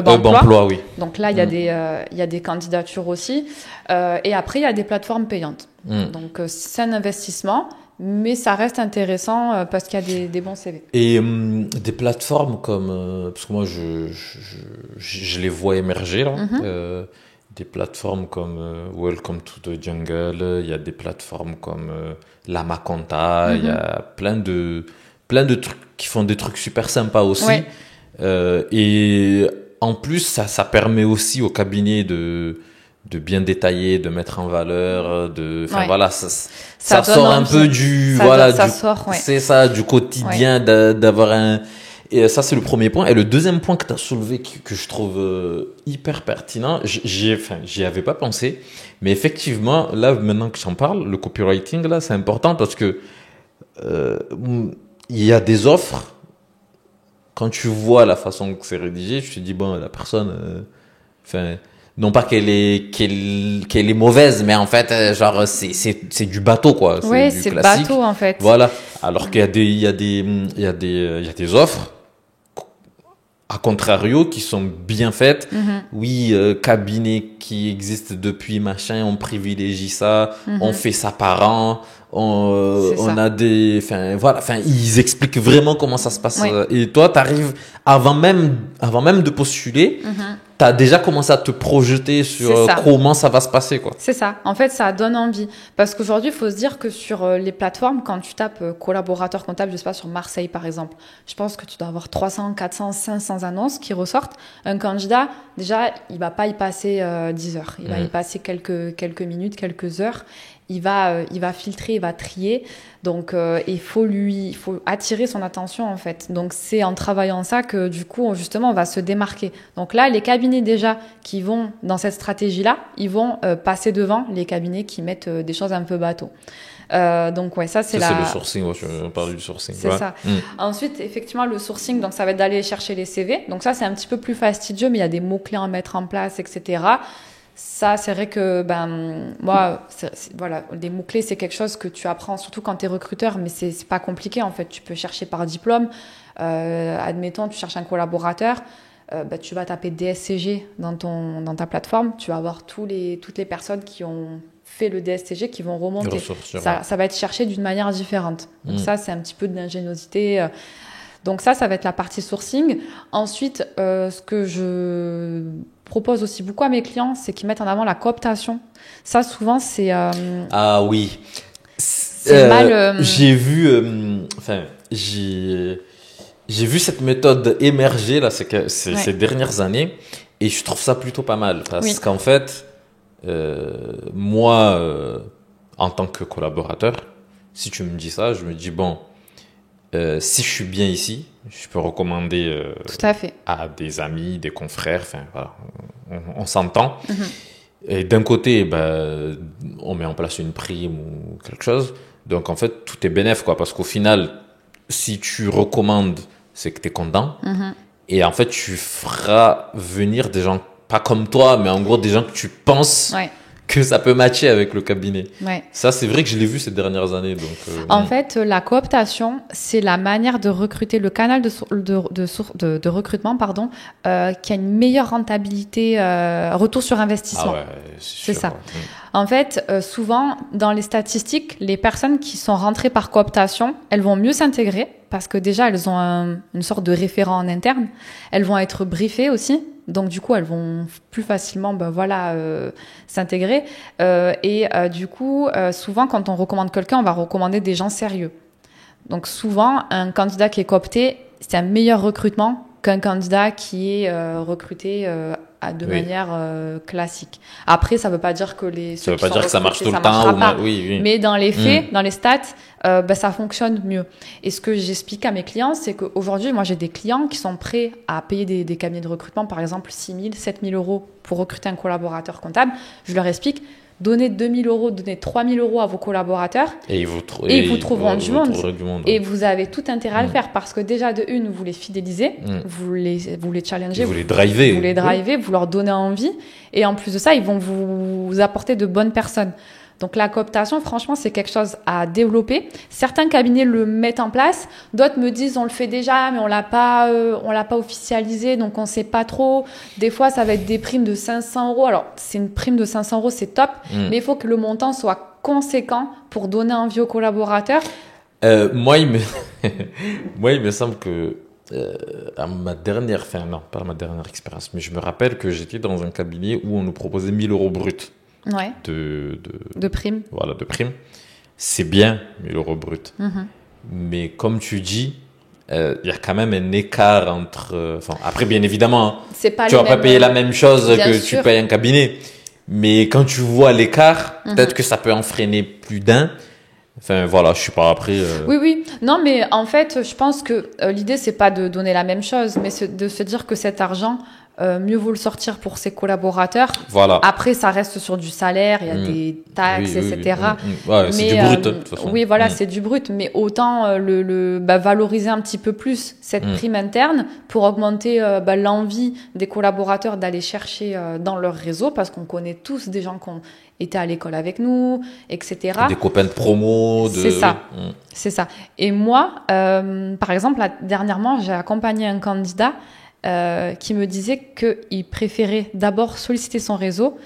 [SPEAKER 1] emploi. Donc là, il y a des candidatures aussi. Et après, il y a des plateformes payantes. Donc, c'est un investissement, mais ça reste intéressant parce qu'il y a des bons CV.
[SPEAKER 2] Et des plateformes comme... parce que moi, je les vois émerger, là. Des plateformes comme Welcome to the Jungle, il y a des plateformes comme Lamaconta, il y a plein de trucs qui font des trucs super sympas aussi. Et en plus, ça permet aussi au cabinet de bien détailler, de mettre en valeur, voilà, ça sort un peu c'est ça, du quotidien d'avoir un... Et ça, c'est le premier point. Et le deuxième point que tu as soulevé, que je trouve hyper pertinent, j'y avais pas pensé. Mais effectivement, là, maintenant que j'en parle, le copywriting, là, c'est important parce que il y a des offres. Quand tu vois la façon que c'est rédigé, tu te dis, bon, la personne, non pas qu'elle est mauvaise, mais en fait, genre, c'est du bateau, quoi.
[SPEAKER 1] Oui, c'est le bateau, en fait.
[SPEAKER 2] Voilà. Alors qu'il y a des offres, à contrario, qui sont bien faites. Oui, cabinet qui existe depuis machin, on privilégie ça, on fait ça par an, on a ils expliquent vraiment comment ça se passe. Et toi, t'arrives avant même de postuler, t'as déjà commencé à te projeter sur comment ça va se passer, quoi.
[SPEAKER 1] C'est ça. En fait, ça donne envie. Parce qu'aujourd'hui, il faut se dire que sur les plateformes, quand tu tapes collaborateur comptable, je sais pas, sur Marseille, par exemple, je pense que tu dois avoir 300, 400, 500 annonces qui ressortent. Un candidat, déjà, il va pas y passer 10 heures. Il va y passer quelques minutes, quelques heures. Il va filtrer, il va trier. Donc, il faut attirer son attention, en fait. Donc, c'est en travaillant ça que, du coup, justement, on va se démarquer. Donc là, les cabinets, déjà, qui vont dans cette stratégie-là, ils vont passer devant les cabinets qui mettent des choses un peu bateau. Donc, ouais, c'est
[SPEAKER 2] le sourcing. Je parle du sourcing.
[SPEAKER 1] C'est ça. Ensuite, effectivement, le sourcing, donc, ça va être d'aller chercher les CV. Donc, ça, c'est un petit peu plus fastidieux, mais il y a des mots-clés à mettre en place, etc. Ça, c'est vrai que moi, voilà, les mots-clés, c'est quelque chose que tu apprends, surtout quand tu es recruteur, mais c'est pas compliqué, en fait. Tu peux chercher par diplôme. Admettons, tu cherches un collaborateur, tu vas taper DSCG dans ta plateforme, tu vas avoir toutes les personnes qui ont fait le DSCG qui vont remonter. Ça va être cherché d'une manière différente. Donc ça, c'est un petit peu de l'ingéniosité. Donc ça va être la partie sourcing. Ensuite, ce que je propose aussi beaucoup à mes clients, c'est qu'ils mettent en avant la cooptation. Ça, souvent, c'est...
[SPEAKER 2] Ah oui.
[SPEAKER 1] C'est mal...
[SPEAKER 2] J'ai vu... j'ai vu cette méthode émerger là, ces dernières années, et je trouve ça plutôt pas mal. Parce qu'en fait, moi, en tant que collaborateur, si tu me dis ça, je me dis, bon, si je suis bien ici, je peux recommander
[SPEAKER 1] tout à fait.
[SPEAKER 2] à des amis, des confrères, enfin voilà, on s'entend. Et d'un côté, on met en place une prime ou quelque chose. Donc en fait, tout est bénéf, quoi, parce qu'au final, si tu recommandes, c'est que tu es content. Et en fait, tu feras venir des gens, pas comme toi, mais en gros des gens que tu penses que ça peut matcher avec le cabinet. Ça, c'est vrai que je l'ai vu ces dernières années. Donc,
[SPEAKER 1] en fait, la cooptation, c'est la manière de recruter, le canal de recrutement, qui a une meilleure rentabilité, retour sur investissement.
[SPEAKER 2] Ah ouais,
[SPEAKER 1] c'est ça. En fait, souvent, dans les statistiques, les personnes qui sont rentrées par cooptation, elles vont mieux s'intégrer parce que déjà, elles ont une sorte de référent en interne. Elles vont être briefées aussi. Donc, du coup, elles vont plus facilement s'intégrer. Du coup, souvent, quand on recommande quelqu'un, on va recommander des gens sérieux. Donc, souvent, un candidat qui est coopté, c'est un meilleur recrutement qu'un candidat qui est recruté de manière classique. Après, ça ne veut pas dire que
[SPEAKER 2] ça veut pas dire que ça marche tout le temps. Oui.
[SPEAKER 1] Mais dans les faits, dans les stats, ça fonctionne mieux. Et ce que j'explique à mes clients, c'est qu'aujourd'hui, moi, j'ai des clients qui sont prêts à payer des cabinets de recrutement, par exemple 6 000, 7 000 euros pour recruter un collaborateur comptable. Je leur explique, donnez 2 000 euros, donnez 3 000 euros à vos collaborateurs et ils vous trouveront du monde. Et vous avez tout intérêt à le faire parce que déjà, de une, vous les fidélisez, vous les challengez,
[SPEAKER 2] vous les drivez,
[SPEAKER 1] vous leur donnez envie. Et en plus de ça, ils vont vous apporter de bonnes personnes. Donc la cooptation, franchement, c'est quelque chose à développer. Certains cabinets le mettent en place, d'autres me disent on le fait déjà, mais on l'a pas officialisé, donc on sait pas trop. Des fois, ça va être des primes de 500 euros. Alors c'est une prime de 500 euros, c'est top, mais il faut que le montant soit conséquent pour donner envie aux collaborateurs.
[SPEAKER 2] Moi, il me semble que à ma dernière, pas à ma dernière expérience, mais je me rappelle que j'étais dans un cabinet où on nous proposait 1 000 euros bruts.
[SPEAKER 1] De prime.
[SPEAKER 2] Voilà, de prime. C'est bien, 1 000 euros brut. Mais comme tu dis, il y a quand même un écart entre... après, bien évidemment, tu vas pas payer la même chose que tu payes un cabinet. Mais quand tu vois l'écart, peut-être que ça peut en freiner plus d'un. Enfin, voilà, je sais pas, après...
[SPEAKER 1] Oui. Non, mais en fait, je pense que l'idée, c'est pas de donner la même chose, mais de se dire que cet argent... mieux vaut le sortir pour ses collaborateurs.
[SPEAKER 2] Voilà.
[SPEAKER 1] Après, ça reste sur du salaire, il y a des taxes, etc.
[SPEAKER 2] Ouais, c'est du brut, de toute façon.
[SPEAKER 1] Oui, voilà, c'est du brut, mais autant valoriser un petit peu plus cette prime interne pour augmenter l'envie des collaborateurs d'aller chercher dans leur réseau, parce qu'on connaît tous des gens qui ont été à l'école avec nous, etc.
[SPEAKER 2] Des copains de promo.
[SPEAKER 1] C'est ça. C'est ça. Et moi, par exemple, dernièrement, j'ai accompagné un candidat qui me disait qu'il préférait d'abord solliciter son réseau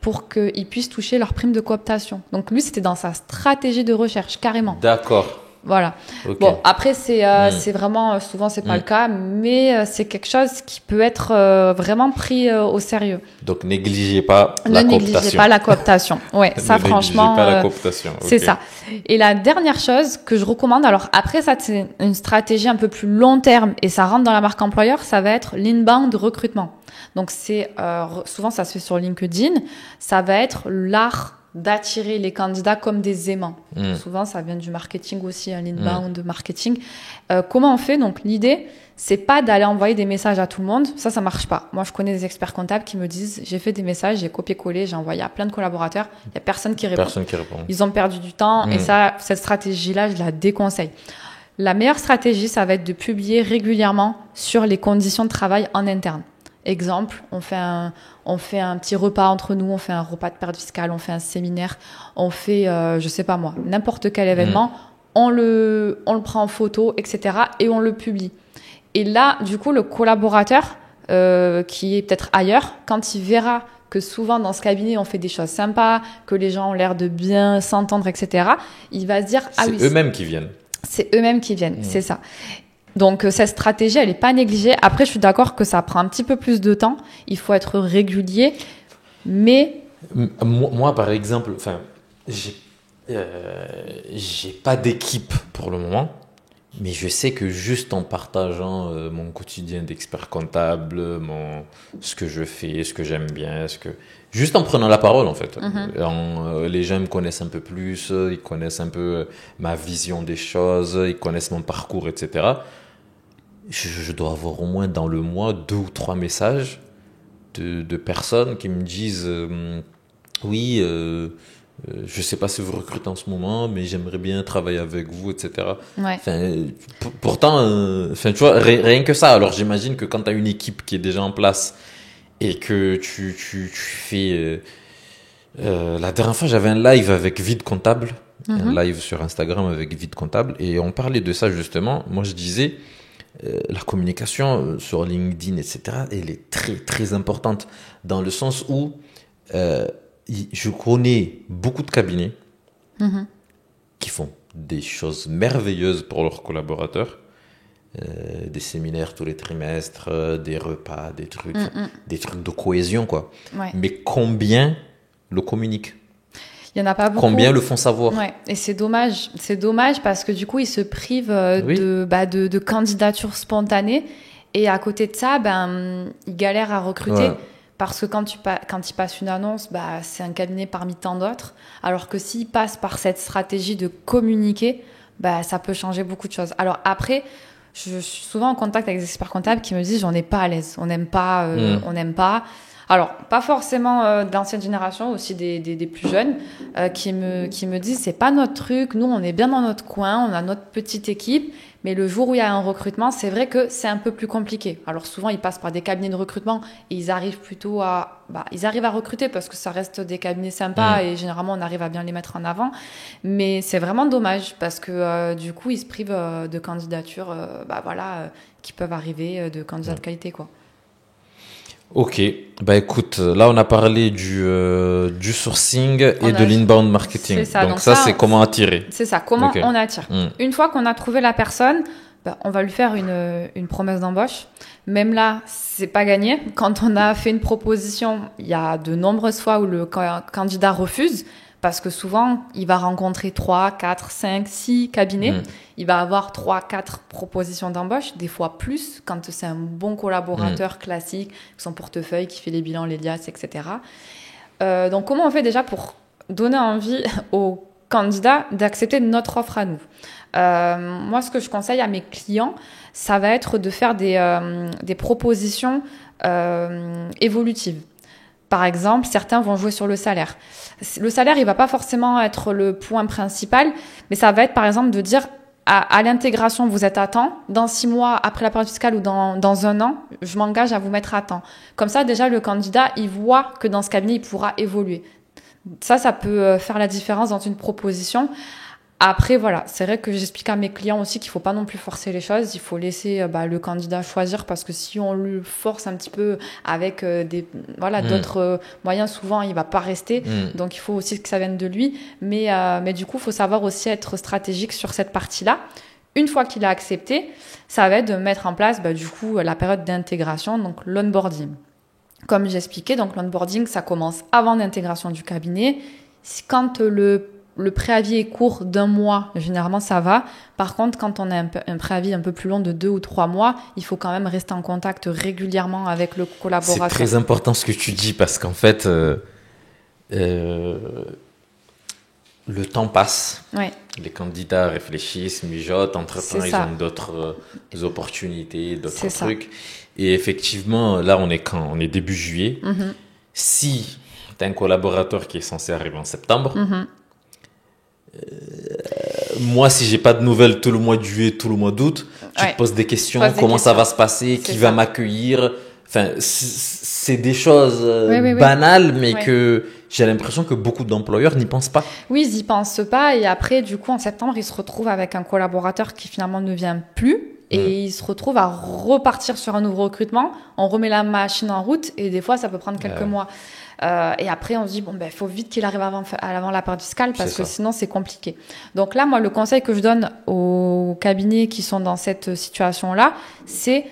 [SPEAKER 1] pour qu'ils puissent toucher leur prime de cooptation. Donc lui, c'était dans sa stratégie de recherche, carrément.
[SPEAKER 2] D'accord.
[SPEAKER 1] Voilà. Okay. Bon, après, c'est vraiment, souvent, c'est pas le cas, mais c'est quelque chose qui peut être vraiment pris au sérieux.
[SPEAKER 2] Donc, négligez pas la cooptation.
[SPEAKER 1] Ne négligez pas la cooptation. Ouais, ça, franchement.
[SPEAKER 2] Négligez pas la cooptation. Okay.
[SPEAKER 1] C'est ça. Et la dernière chose que je recommande, alors après, ça, c'est une stratégie un peu plus long terme et ça rentre dans la marque employeur, ça va être l'inbound recrutement. Donc, c'est souvent, ça se fait sur LinkedIn. Ça va être l'art d'attirer les candidats comme des aimants. Souvent, ça vient du marketing aussi, l'inbound marketing. Comment on fait? Donc, l'idée, c'est pas d'aller envoyer des messages à tout le monde. Ça marche pas. Moi, je connais des experts comptables qui me disent, j'ai fait des messages, j'ai copié-collé, j'ai envoyé à plein de collaborateurs. Il y a personne qui répond. Ils ont perdu du temps et cette stratégie-là, je la déconseille. La meilleure stratégie, ça va être de publier régulièrement sur les conditions de travail en interne. Exemple, on fait un petit repas entre nous, on fait un repas de perte fiscale, on fait un séminaire, on fait, je sais pas moi, n'importe quel événement, on le prend en photo, etc. et on le publie. Et là, du coup, le collaborateur qui est peut-être ailleurs, quand il verra que souvent dans ce cabinet, on fait des choses sympas, que les gens ont l'air de bien s'entendre, etc., il va se dire...
[SPEAKER 2] C'est eux-mêmes qui viennent.
[SPEAKER 1] C'est eux-mêmes qui viennent, c'est ça. Donc, cette stratégie, elle n'est pas négligée. Après, je suis d'accord que ça prend un petit peu plus de temps. Il faut être régulier. Mais...
[SPEAKER 2] Moi, par exemple, j'ai pas d'équipe pour le moment. Mais je sais que juste en partageant mon quotidien d'expert comptable, ce que je fais, ce que j'aime bien, juste en prenant la parole en fait, les gens me connaissent un peu plus, ils connaissent un peu ma vision des choses, ils connaissent mon parcours, etc. Je dois avoir au moins dans le mois 2 ou 3 messages de personnes qui me disent oui. Je sais pas si vous recrutez en ce moment, mais j'aimerais bien travailler avec vous, etc.
[SPEAKER 1] Ouais.
[SPEAKER 2] Enfin, pourtant, tu vois, rien que ça. Alors, j'imagine que quand tu as une équipe qui est déjà en place et que tu fais... la dernière fois, j'avais un live avec Vide Comptable, un live sur Instagram avec Vide Comptable, et on parlait de ça justement. Moi, je disais, la communication sur LinkedIn, etc., elle est très, très importante dans le sens où... je connais beaucoup de cabinets qui font des choses merveilleuses pour leurs collaborateurs, des séminaires tous les trimestres, des repas, des trucs de cohésion, quoi.
[SPEAKER 1] Ouais.
[SPEAKER 2] Mais combien le communiquent?
[SPEAKER 1] Il y en a pas beaucoup.
[SPEAKER 2] Combien le font savoir?
[SPEAKER 1] Ouais. Et c'est dommage. C'est dommage parce que du coup, ils se privent de candidatures spontanées. Et à côté de ça, ils galèrent à recruter. Ouais. Parce que quand ils passent une annonce, c'est un cabinet parmi tant d'autres. Alors que s'ils passent par cette stratégie de communiquer, ça peut changer beaucoup de choses. Alors après, je suis souvent en contact avec des experts comptables qui me disent j'en ai pas à l'aise, on n'aime pas, on n'aime pas. Alors pas forcément d'ancienne génération, aussi des plus jeunes qui me disent c'est pas notre truc, nous on est bien dans notre coin, on a notre petite équipe. Mais le jour où il y a un recrutement, c'est vrai que c'est un peu plus compliqué. Alors souvent, ils passent par des cabinets de recrutement et ils arrivent plutôt ils arrivent à recruter parce que ça reste des cabinets sympas et généralement, on arrive à bien les mettre en avant. Mais c'est vraiment dommage parce que du coup, ils se privent de candidatures qui peuvent arriver, de candidats de qualité, quoi.
[SPEAKER 2] Ok, écoute, là on a parlé du sourcing et de l'inbound marketing.
[SPEAKER 1] C'est ça.
[SPEAKER 2] Donc ça, c'est comment attirer.
[SPEAKER 1] C'est ça, comment on attire. Une fois qu'on a trouvé la personne, on va lui faire une promesse d'embauche. Même là, c'est pas gagné. Quand on a fait une proposition, il y a de nombreuses fois où le candidat refuse. Parce que souvent, il va rencontrer 3, 4, 5, 6 cabinets. Il va avoir 3, 4 propositions d'embauche, des fois plus, quand c'est un bon collaborateur classique, son portefeuille, qui fait les bilans, les liasses, etc. Donc, comment on fait déjà pour donner envie aux candidats d'accepter notre offre à nous? Moi, ce que je conseille à mes clients, ça va être de faire des propositions évolutives. Par exemple, certains vont jouer sur le salaire. Le salaire, il va pas forcément être le point principal, mais ça va être, par exemple, de dire à l'intégration, vous êtes à temps. Dans 6 mois, après la période fiscale ou dans 1 an, je m'engage à vous mettre à temps. Comme ça, déjà, le candidat, il voit que dans ce cabinet, il pourra évoluer. Ça peut faire la différence dans une proposition. Après, voilà, c'est vrai que j'explique à mes clients aussi qu'il faut pas non plus forcer les choses. Il faut laisser le candidat choisir parce que si on le force un petit peu avec d'autres moyens, souvent il va pas rester. Donc il faut aussi que ça vienne de lui. Mais du coup, il faut savoir aussi être stratégique sur cette partie-là. Une fois qu'il a accepté, ça va être de mettre en place du coup la période d'intégration, donc l'onboarding. Comme j'expliquais, donc l'onboarding, ça commence avant l'intégration du cabinet. Quand le préavis est court d'1 mois, généralement ça va. Par contre, quand on a un préavis un peu plus long de 2 ou 3 mois, il faut quand même rester en contact régulièrement avec le collaborateur.
[SPEAKER 2] C'est très important ce que tu dis parce qu'en fait, le temps passe. Ouais. Les candidats réfléchissent, mijotent. Entre-temps, ils ont d'autres opportunités, d'autres trucs. Et effectivement, là, on est début juillet. Si tu as un collaborateur qui est censé arriver en septembre, moi, si j'ai pas de nouvelles tout le mois de juillet, tout le mois d'août, tu te poses des questions. Comment ça va se passer? Qui va m'accueillir? Enfin, c'est des choses banales, mais que j'ai l'impression que beaucoup d'employeurs n'y pensent pas.
[SPEAKER 1] Oui, ils n'y pensent pas. Et après, du coup, en septembre, ils se retrouvent avec un collaborateur qui finalement ne vient plus. et ils se retrouvent à repartir sur un nouveau recrutement. On remet la machine en route et des fois, ça peut prendre quelques mois. Et après, on se dit, il faut vite qu'il arrive avant la période fiscale parce que sinon, c'est compliqué. Donc là, moi, le conseil que je donne aux cabinets qui sont dans cette situation-là, c'est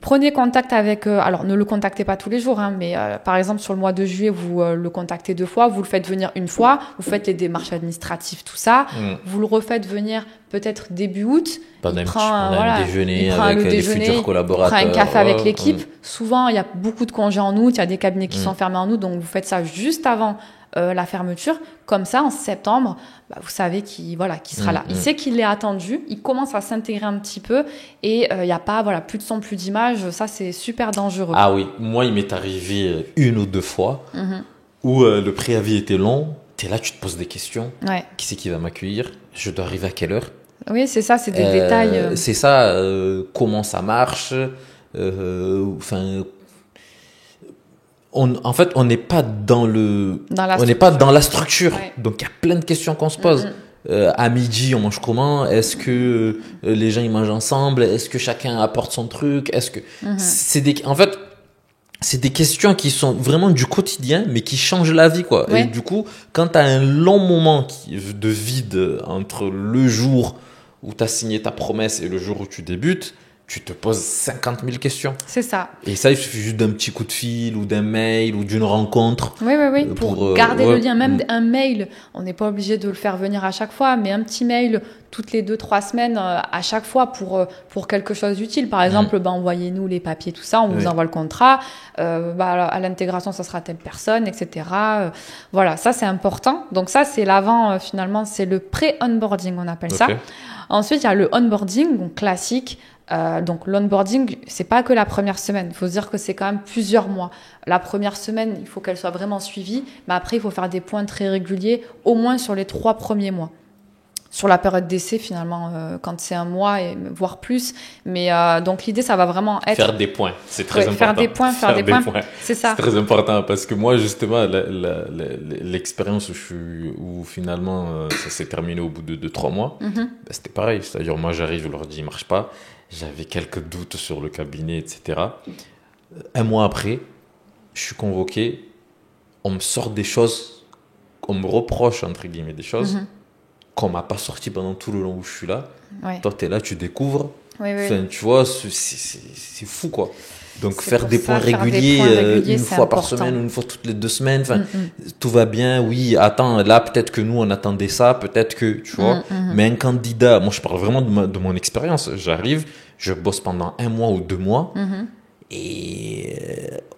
[SPEAKER 1] prenez contact avec... alors, ne le contactez pas tous les jours, hein, mais par exemple, sur le mois de juillet, vous le contactez 2 fois, vous le faites venir une fois, vous faites les démarches administratives, tout ça, vous le refaites venir peut-être début août.
[SPEAKER 2] Pendant un déjeuner avec les futurs collaborateurs.
[SPEAKER 1] Il prend un café avec l'équipe. Souvent, il y a beaucoup de congés en août, il y a des cabinets qui sont fermés en août, donc vous faites ça juste avant la fermeture. Comme ça, en septembre, vous savez qu'il sera là. Il sait qu'il est attendu, il commence à s'intégrer un petit peu et il n'y a pas plus de son, plus d'image. Ça, c'est super dangereux.
[SPEAKER 2] Ah oui, moi, il m'est arrivé 1 ou 2 fois où le préavis était long. Tu es là, tu te poses des questions.
[SPEAKER 1] Ouais.
[SPEAKER 2] Qui c'est qui va m'accueillir? Je dois arriver à quelle heure?
[SPEAKER 1] Oui, c'est ça, c'est des détails.
[SPEAKER 2] C'est ça, comment ça marche. En fait, on n'est pas dans la structure. Ouais. Donc, il y a plein de questions qu'on se pose. À midi, on mange comment? Est-ce que les gens ils mangent ensemble? Est-ce que chacun apporte son truc? Est-ce que en fait, c'est des questions qui sont vraiment du quotidien, mais qui changent la vie, quoi. Ouais. Et du coup, quand tu as un long moment de vide entre le jour où tu as signé ta promesse et le jour où tu débutes, tu te poses 50 000 questions.
[SPEAKER 1] C'est ça.
[SPEAKER 2] Et ça, il suffit juste d'un petit coup de fil ou d'un mail ou d'une rencontre.
[SPEAKER 1] Oui. Pour garder le lien. Même un mail, on n'est pas obligé de le faire venir à chaque fois, mais un petit mail toutes les 2-3 semaines à chaque fois pour quelque chose d'utile. Par exemple, envoyez-nous les papiers, tout ça, on vous envoie le contrat. À l'intégration, ça sera telle personne, etc. Voilà, ça, c'est important. Donc ça, c'est l'avant, finalement, c'est le pré-onboarding, on appelle ça. Ensuite, il y a le onboarding, donc classique. Donc l'onboarding, c'est pas que la première semaine. Il faut se dire que c'est quand même plusieurs mois. La première semaine, il faut qu'elle soit vraiment suivie, mais après il faut faire des points très réguliers, au moins sur les 3 premiers mois. Sur la période d'essai, finalement, quand c'est 1 mois, voire plus. Mais donc l'idée, ça va vraiment être...
[SPEAKER 2] Faire des points, c'est très important.
[SPEAKER 1] Faire des points. C'est ça.
[SPEAKER 2] C'est très important parce que moi, justement, l'expérience où finalement ça s'est terminé au bout de 2-3 mois, c'était pareil. C'est-à-dire, moi, j'arrive, je leur dis, il marche pas. J'avais quelques doutes sur le cabinet, etc. 1 mois après, je suis convoqué. On me sort des choses, on me reproche, entre guillemets, des choses qu'on m'a pas sorti pendant tout le long où je suis là. Ouais. Toi, tu es là, tu découvres. Enfin, tu vois, c'est fou, quoi. Donc, faire des points réguliers, une fois par semaine, une fois toutes les 2 semaines. Enfin, tout va bien. Oui, attends, là, peut-être que nous, on attendait ça. Peut-être que, tu vois. Mais un candidat, moi, je parle vraiment de mon expérience. J'arrive, je bosse pendant 1 mois ou 2 mois. Et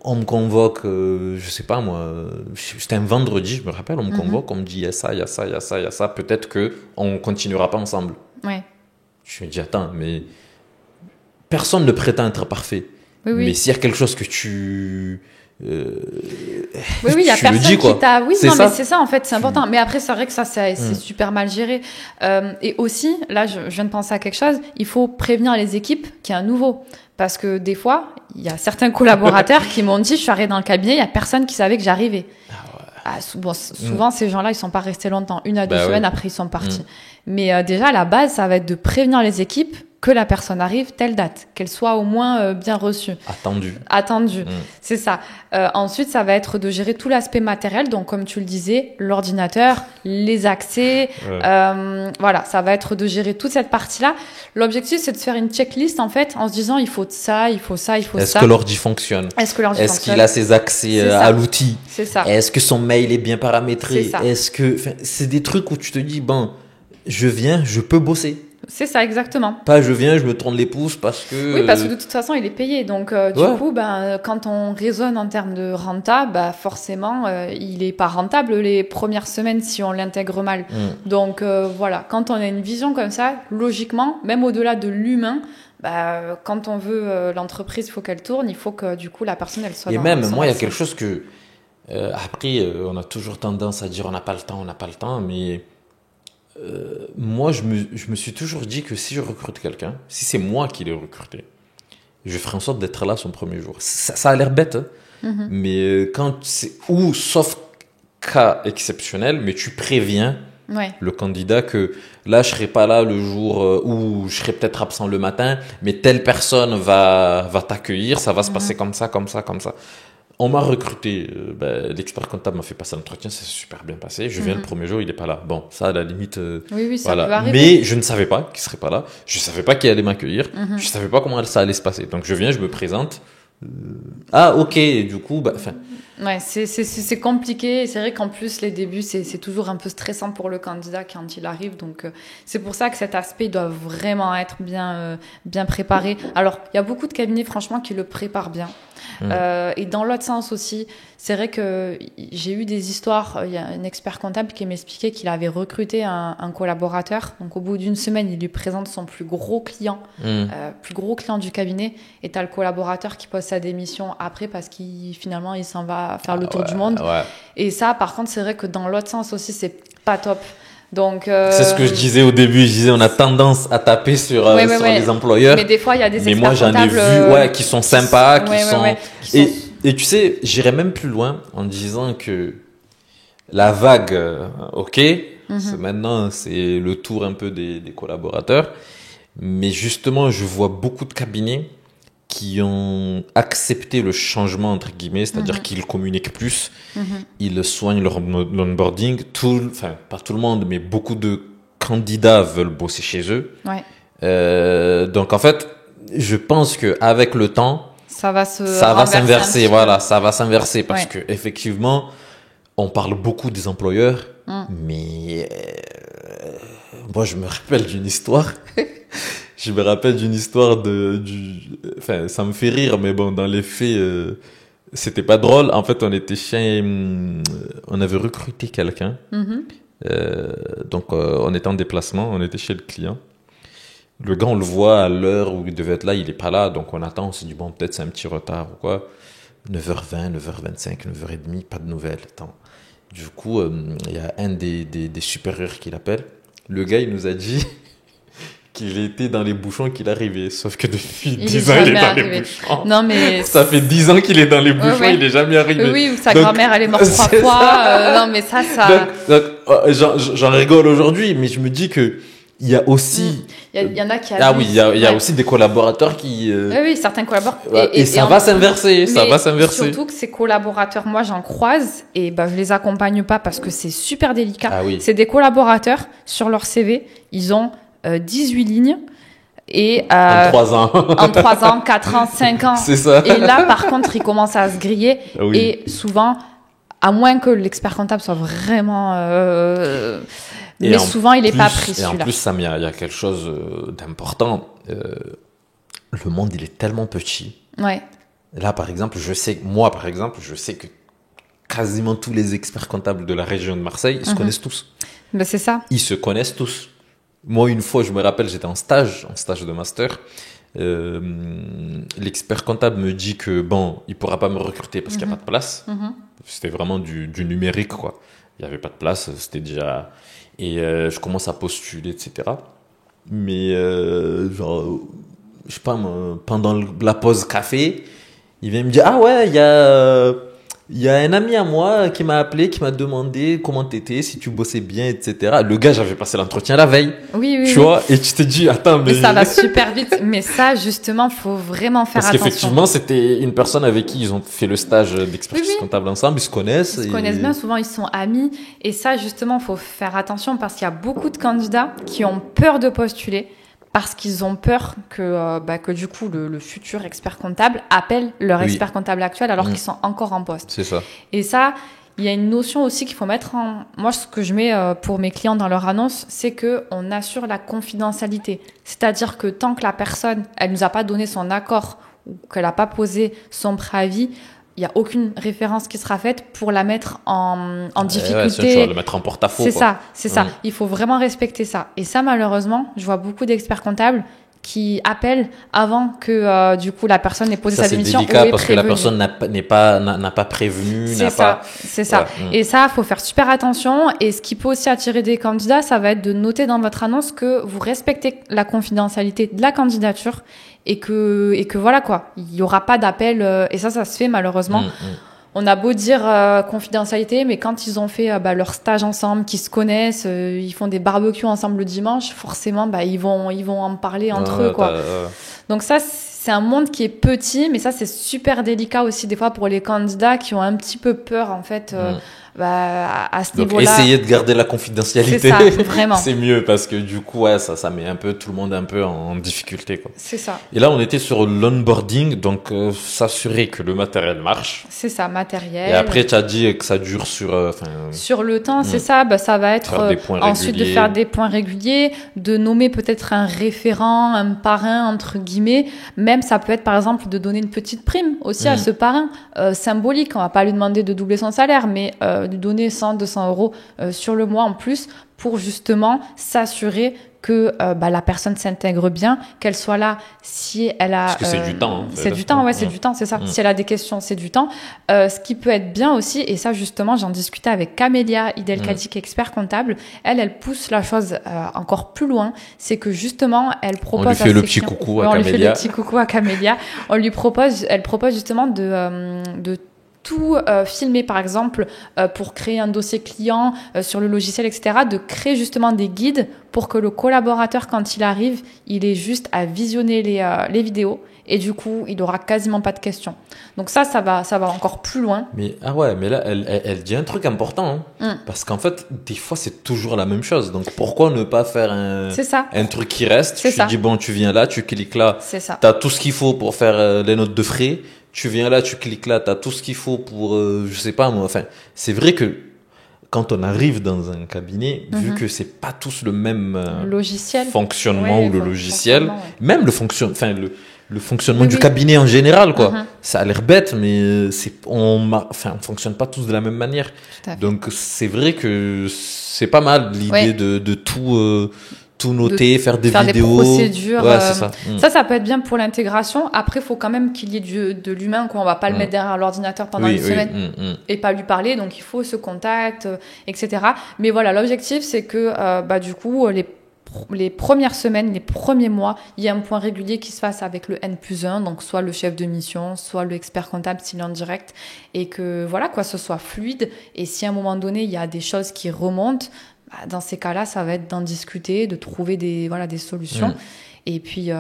[SPEAKER 2] on me convoque, je sais pas moi, c'était un vendredi, je me rappelle, on me convoque, on me dit il y a ça, il y a ça, il y a ça, il y a ça, peut-être qu'on continuera pas ensemble. Ouais. Je me dis attends, mais personne ne prétend être parfait. Mais s'il y a quelque chose que tu...
[SPEAKER 1] il y a personne qui t'a... Oui, non, mais c'est ça, en fait, c'est important. Mais après, c'est vrai que ça, c'est super mal géré. Et aussi, là, je viens de penser à quelque chose, il faut prévenir les équipes qu'il y a un nouveau. Parce que des fois, il y a certains collaborateurs qui m'ont dit, je suis arrivée dans le cabinet, il y a personne qui savait que j'arrivais. Souvent, ces gens-là, ils sont pas restés longtemps, 1 à 2 semaines, après ils sont partis. Mais déjà, à la base, ça va être de prévenir les équipes que la personne arrive telle date, qu'elle soit au moins bien reçue. Attendue, c'est ça. Ensuite, ça va être de gérer tout l'aspect matériel, donc comme tu le disais, l'ordinateur, les accès, voilà, ça va être de gérer toute cette partie-là. L'objectif, c'est de faire une checklist, en fait, en se disant, il faut ça, il faut ça, il faut ça.
[SPEAKER 2] Est-ce que l'ordi fonctionne? Est-ce qu'il a ses accès à l'outil?
[SPEAKER 1] C'est ça.
[SPEAKER 2] Est-ce que son mail est bien paramétré? Est-ce que, c'est des trucs où tu te dis, je viens, je peux bosser.
[SPEAKER 1] C'est ça, exactement.
[SPEAKER 2] Pas je viens, je me tourne les pouces parce que...
[SPEAKER 1] Oui, parce que de toute façon, il est payé. Donc, du coup, quand on raisonne en termes de renta, forcément, il est pas rentable les premières semaines si on l'intègre mal. Donc, voilà. Quand on a une vision comme ça, logiquement, même au-delà de l'humain, quand on veut l'entreprise, il faut qu'elle tourne, il faut que, du coup, la personne, elle soit...
[SPEAKER 2] Et même, moi, il y a quelque chose que... après, on a toujours tendance à dire on n'a pas le temps, mais... moi, je me suis toujours dit que si je recrute quelqu'un, si c'est moi qui l'ai recruté, je ferai en sorte d'être là son premier jour. Ça a l'air bête, mais quand c'est... Ou, sauf cas exceptionnel, mais tu préviens
[SPEAKER 1] Ouais.
[SPEAKER 2] Le candidat que là, je serai pas là le jour où je serai peut-être absent le matin, mais telle personne va t'accueillir, ça va se passer comme ça, comme ça, comme ça. On m'a recruté, l'expert comptable m'a fait passer l'entretien, ça s'est super bien passé. Je viens le premier jour, il est pas là. Bon, ça à la limite,
[SPEAKER 1] oui, ça peut arriver.
[SPEAKER 2] Mais je ne savais pas qu'il serait pas là. Je savais pas qui allait m'accueillir. Je savais pas comment ça allait se passer. Donc je viens, je me présente. Ah ok, et du coup,
[SPEAKER 1] Ouais, c'est compliqué. Et c'est vrai qu'en plus, les débuts, c'est toujours un peu stressant pour le candidat quand il arrive. Donc, c'est pour ça que cet aspect doit vraiment être bien préparé. Alors, il y a beaucoup de cabinets, franchement, qui le préparent bien. Et dans l'autre sens aussi, c'est vrai que j'ai eu des histoires. Il y a un expert comptable qui m'expliquait qu'il avait recruté un collaborateur. Donc, au bout d'une semaine, il lui présente son plus gros client du cabinet. Et t'as le collaborateur qui pose sa démission après parce finalement, il s'en va faire le tour du monde.
[SPEAKER 2] Ouais.
[SPEAKER 1] Et ça, par contre, c'est vrai que dans l'autre sens aussi, c'est pas top. Donc,
[SPEAKER 2] c'est ce que je disais au début. Je disais, on a tendance à taper sur les employeurs.
[SPEAKER 1] Mais des fois, il y a des experts
[SPEAKER 2] moi, j'en ai vu, qui sont sympas, et tu sais, j'irais même plus loin en disant que la vague, maintenant, c'est le tour un peu des collaborateurs. Mais justement, je vois beaucoup de cabinets qui ont accepté le changement, entre guillemets, c'est-à-dire qu'ils communiquent plus, ils soignent leur onboarding. Pas tout le monde, mais beaucoup de candidats veulent bosser chez eux.
[SPEAKER 1] Ouais.
[SPEAKER 2] Donc, en fait, je pense qu'avec le temps,
[SPEAKER 1] ça va
[SPEAKER 2] s'inverser. Voilà, ça va s'inverser parce que effectivement, on parle beaucoup des employeurs, mais moi, je me rappelle d'une histoire. Je me rappelle d'une histoire ça me fait rire, mais bon, dans les faits, c'était pas drôle. En fait, on avait recruté quelqu'un. Donc, on était en déplacement, on était chez le client. Le gars, on le voit à l'heure où il devait être là, il est pas là. Donc, on attend, on se dit, bon, peut-être c'est un petit retard ou quoi. 9h20, 9h25, 9h30, pas de nouvelles. Attends. Du coup, il y a un des supérieurs qui l'appelle. Le gars, il nous a dit qu'il était dans les bouchons, qu'il arrivait. Sauf que depuis 10 ans, il est dans les bouchons.
[SPEAKER 1] Non, mais
[SPEAKER 2] ça fait 10 ans qu'il est dans les bouchons, il n'est jamais arrivé.
[SPEAKER 1] Oui, ou sa grand-mère, elle est morte 3 fois. Non, mais ça...
[SPEAKER 2] Donc, j'en rigole aujourd'hui, mais je me dis que il y a aussi...
[SPEAKER 1] Il y en a qui
[SPEAKER 2] abusent. Ah oui, il y a aussi des collaborateurs qui...
[SPEAKER 1] Oui, certains collaborateurs.
[SPEAKER 2] Et ça va s'inverser,
[SPEAKER 1] Surtout que ces collaborateurs, moi, j'en croise et je les accompagne pas parce que c'est super délicat.
[SPEAKER 2] Ah oui.
[SPEAKER 1] C'est des collaborateurs, sur leur CV, ils ont 18 lignes. Et
[SPEAKER 2] en 3 ans.
[SPEAKER 1] En 3 ans, 4 ans, 5 ans.
[SPEAKER 2] C'est ça.
[SPEAKER 1] Et là, par contre, ils commencent à se griller.
[SPEAKER 2] Oui.
[SPEAKER 1] Et souvent, à moins que l'expert comptable soit vraiment... mais souvent, il n'est pas pris, celui-là.
[SPEAKER 2] Et en plus, Sam, il y a quelque chose d'important. Le monde, il est tellement petit.
[SPEAKER 1] Ouais.
[SPEAKER 2] Là, par exemple, je sais que quasiment tous les experts comptables de la région de Marseille, ils se connaissent tous.
[SPEAKER 1] Ben, c'est ça.
[SPEAKER 2] Ils se connaissent tous. Moi, une fois, je me rappelle, j'étais en stage de master. L'expert comptable me dit que il pourra pas me recruter parce qu'il n'y a pas de place. C'était vraiment du numérique, quoi. Il n'y avait pas de place, c'était déjà... Et je commence à postuler, etc. Mais je sais pas, pendant la pause café, il vient me dire, ah ouais, il y a un ami à moi qui m'a appelé, qui m'a demandé comment t'étais, si tu bossais bien, etc. Le gars, j'avais passé l'entretien la veille.
[SPEAKER 1] Oui.
[SPEAKER 2] Tu vois, et tu te dis, attends, mais...
[SPEAKER 1] Et ça va super vite. Mais ça, justement, faut vraiment faire attention.
[SPEAKER 2] Parce qu'effectivement, c'était une personne avec qui ils ont fait le stage d'expertise comptable ensemble, ils se connaissent.
[SPEAKER 1] Ils se connaissent bien, souvent ils sont amis. Et ça, justement, faut faire attention parce qu'il y a beaucoup de candidats qui ont peur de postuler parce qu'ils ont peur que du coup, le futur expert comptable appelle leur expert comptable actuel alors qu'ils sont encore en poste.
[SPEAKER 2] C'est ça.
[SPEAKER 1] Et ça, il y a une notion aussi qu'il faut mettre en... Moi, ce que je mets pour mes clients dans leur annonce, c'est qu'on assure la confidentialité. C'est-à-dire que tant que la personne, elle nous a pas donné son accord ou qu'elle n'a pas posé son préavis, il n'y a aucune référence qui sera faite pour la mettre en difficulté.
[SPEAKER 2] Tu vas le mettre en porte-à-faux.
[SPEAKER 1] C'est ça. Il faut vraiment respecter ça. Et ça, malheureusement, je vois beaucoup d'experts comptables qui appellent avant que du coup la personne ait posé sa démission.
[SPEAKER 2] C'est délicat parce que la personne n'a pas prévenu.
[SPEAKER 1] C'est ça. Et ça, faut faire super attention. Et ce qui peut aussi attirer des candidats, ça va être de noter dans votre annonce que vous respectez la confidentialité de la candidature et que voilà quoi. Il y aura pas d'appel. Et ça se fait malheureusement. on a beau dire confidentialité, mais quand ils ont fait leur stage ensemble, qu'ils se connaissent, ils font des barbecues ensemble le dimanche, forcément, ils vont en parler entre eux, quoi. Donc ça, c'est un monde qui est petit, mais ça, c'est super délicat aussi des fois pour les candidats qui ont un petit peu peur, en fait, à ce niveau-là.
[SPEAKER 3] Donc, essayer de garder la confidentialité.
[SPEAKER 1] C'est ça, vraiment.
[SPEAKER 3] C'est mieux parce que du coup, ça met un peu tout le monde un peu en difficulté, quoi.
[SPEAKER 1] C'est ça.
[SPEAKER 3] Et là, on était sur l'onboarding, donc s'assurer que le matériel marche.
[SPEAKER 1] C'est ça, matériel.
[SPEAKER 3] Et après, tu as dit que ça dure
[SPEAKER 1] sur le temps, c'est ça. Ça va être ensuite de faire des points réguliers, de nommer peut-être un référent, un parrain entre guillemets. Même ça peut être par exemple de donner une petite prime aussi à ce parrain symbolique. On va pas lui demander de doubler son salaire, mais de donner 100, 200 euros sur le mois en plus pour justement s'assurer que la personne s'intègre bien, qu'elle soit là si elle a...
[SPEAKER 3] Parce que c'est du temps.
[SPEAKER 1] C'est du temps, c'est du temps, c'est ça. Si elle a des questions, c'est du temps. Ce qui peut être bien aussi, et ça justement, j'en discutais avec Camélia Idelkadi, qui est expert comptable, elle pousse la chose encore plus loin, c'est que justement, elle propose...
[SPEAKER 3] On lui fait le petit coucou à Camélia.
[SPEAKER 1] On lui fait le petit coucou à Camélia. Elle propose justement de tout filmer, par exemple, pour créer un dossier client sur le logiciel, etc., de créer justement des guides pour que le collaborateur, quand il arrive, il ait juste à visionner les vidéos et du coup, il n'aura quasiment pas de questions. Donc ça va encore plus loin.
[SPEAKER 3] Mais là, elle dit un truc important, parce qu'en fait, des fois, c'est toujours la même chose. Donc pourquoi ne pas faire un truc qui reste? Tu dis, bon, tu viens là, tu cliques là, tu as tout ce qu'il faut pour faire les notes de frais. Tu viens là, tu cliques là, tu as tout ce qu'il faut pour, je sais pas moi, enfin, c'est vrai que quand on arrive dans un cabinet, vu que c'est pas tous le même
[SPEAKER 1] logiciel,
[SPEAKER 3] fonctionnement ou le logiciel, même le fonctionnement du cabinet en général, quoi. Ça a l'air bête, mais on fonctionne pas tous de la même manière. Donc c'est vrai que c'est pas mal l'idée de tout noter, faire des vidéos.
[SPEAKER 1] Des procédures.
[SPEAKER 3] C'est ça.
[SPEAKER 1] Ça peut être bien pour l'intégration. Après, il faut quand même qu'il y ait de l'humain, quoi. On va pas le mettre derrière l'ordinateur pendant une semaine et pas lui parler. Donc, il faut ce contact, etc. Mais voilà, l'objectif, c'est que, du coup, les premières semaines, les premiers mois, il y a un point régulier qui se fasse avec le N+1, donc soit le chef de mission, soit le expert comptable s'il est en direct, et que, voilà, quoi, ce soit fluide. Et si à un moment donné, il y a des choses qui remontent, dans ces cas-là, ça va être d'en discuter, de trouver des solutions. Et puis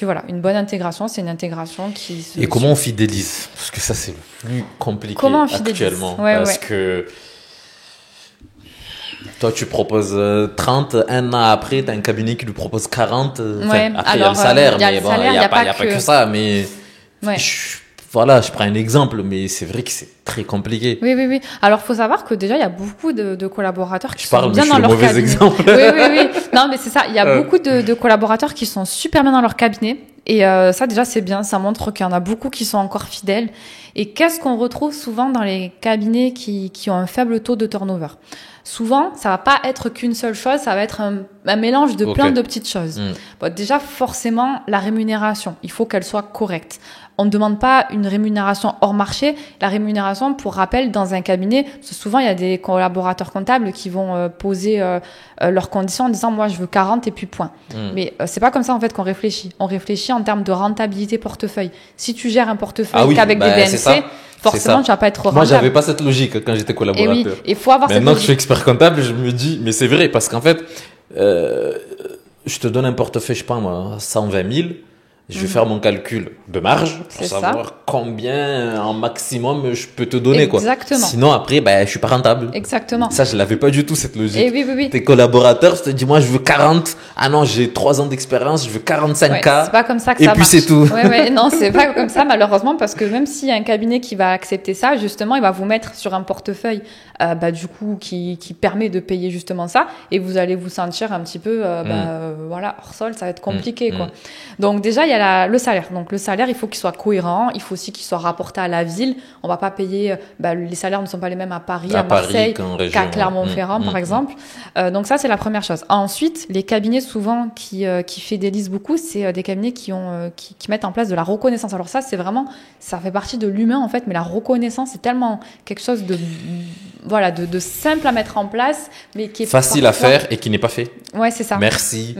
[SPEAKER 1] voilà, une bonne intégration, c'est une intégration qui se...
[SPEAKER 3] Et comment on fidélise? Parce que ça, c'est le plus compliqué actuellement. Parce que toi, tu proposes 30, un an après, tu as un cabinet qui lui propose 40. Après, il y a le salaire, mais bon, il n'y a pas que ça. Mais je prends un exemple, mais c'est vrai que c'est très compliqué.
[SPEAKER 1] Oui. Alors, faut savoir que déjà, il y a beaucoup de collaborateurs qui sont bien
[SPEAKER 3] dans leur cabinet. Exemple.
[SPEAKER 1] Oui. Non, mais c'est ça. Il y a beaucoup de collaborateurs qui sont super bien dans leur cabinet. Et ça, déjà, c'est bien. Ça montre qu'il y en a beaucoup qui sont encore fidèles. Et qu'est-ce qu'on retrouve souvent dans les cabinets qui ont un faible taux de turnover? Souvent, ça va pas être qu'une seule chose, ça va être un mélange de plein de petites choses. Bon, déjà, forcément, la rémunération, il faut qu'elle soit correcte. On ne demande pas une rémunération hors marché. La rémunération, pour rappel, dans un cabinet, parce que souvent, il y a des collaborateurs comptables qui vont poser leurs conditions en disant « moi, je veux 40 et puis point ». Mais c'est pas comme ça, en fait, qu'on réfléchit. On réfléchit en termes de rentabilité portefeuille. Si tu gères un portefeuille qu'avec des BNC, forcément, tu vas pas être rentable.
[SPEAKER 3] Moi, j'avais pas cette logique quand j'étais collaborateur.
[SPEAKER 1] Et oui, il faut avoir cette logique.
[SPEAKER 3] Maintenant que je suis expert comptable, je me dis, mais c'est vrai, parce qu'en fait, je te donne un portefeuille, je sais pas moi, 120 000. Je vais faire mon calcul de marge pour savoir combien en maximum je peux te donner.
[SPEAKER 1] Exactement.
[SPEAKER 3] Quoi. Sinon, après, je suis pas rentable.
[SPEAKER 1] Exactement.
[SPEAKER 3] Ça, je l'avais pas du tout, cette logique.
[SPEAKER 1] Et oui.
[SPEAKER 3] Tes collaborateurs, je te dis, moi, je veux 40. Ah non, j'ai 3 ans d'expérience, je veux 45K.
[SPEAKER 1] C'est pas comme ça que
[SPEAKER 3] ça marche. Et puis, c'est tout.
[SPEAKER 1] Non, c'est pas comme ça, malheureusement, parce que même s'il y a un cabinet qui va accepter ça, justement, il va vous mettre sur un portefeuille, du coup, qui permet de payer justement ça. Et vous allez vous sentir un petit peu, hors sol, ça va être compliqué, quoi. Donc, déjà, il y a le salaire. Donc, le salaire, il faut qu'il soit cohérent. Il faut aussi qu'il soit rapporté à la ville. On va pas payer, les salaires ne sont pas les mêmes à Paris, à Marseille, qu'à Clermont-Ferrand, par exemple. Donc, ça, c'est la première chose. Ensuite, les cabinets, souvent, qui fidélisent beaucoup, c'est des cabinets qui mettent en place de la reconnaissance. Alors, ça, c'est vraiment, ça fait partie de l'humain, en fait, mais la reconnaissance, c'est tellement quelque chose de simple à mettre en place, mais qui est
[SPEAKER 3] facile à faire et qui n'est pas fait.
[SPEAKER 1] Ouais, c'est ça.
[SPEAKER 3] Merci.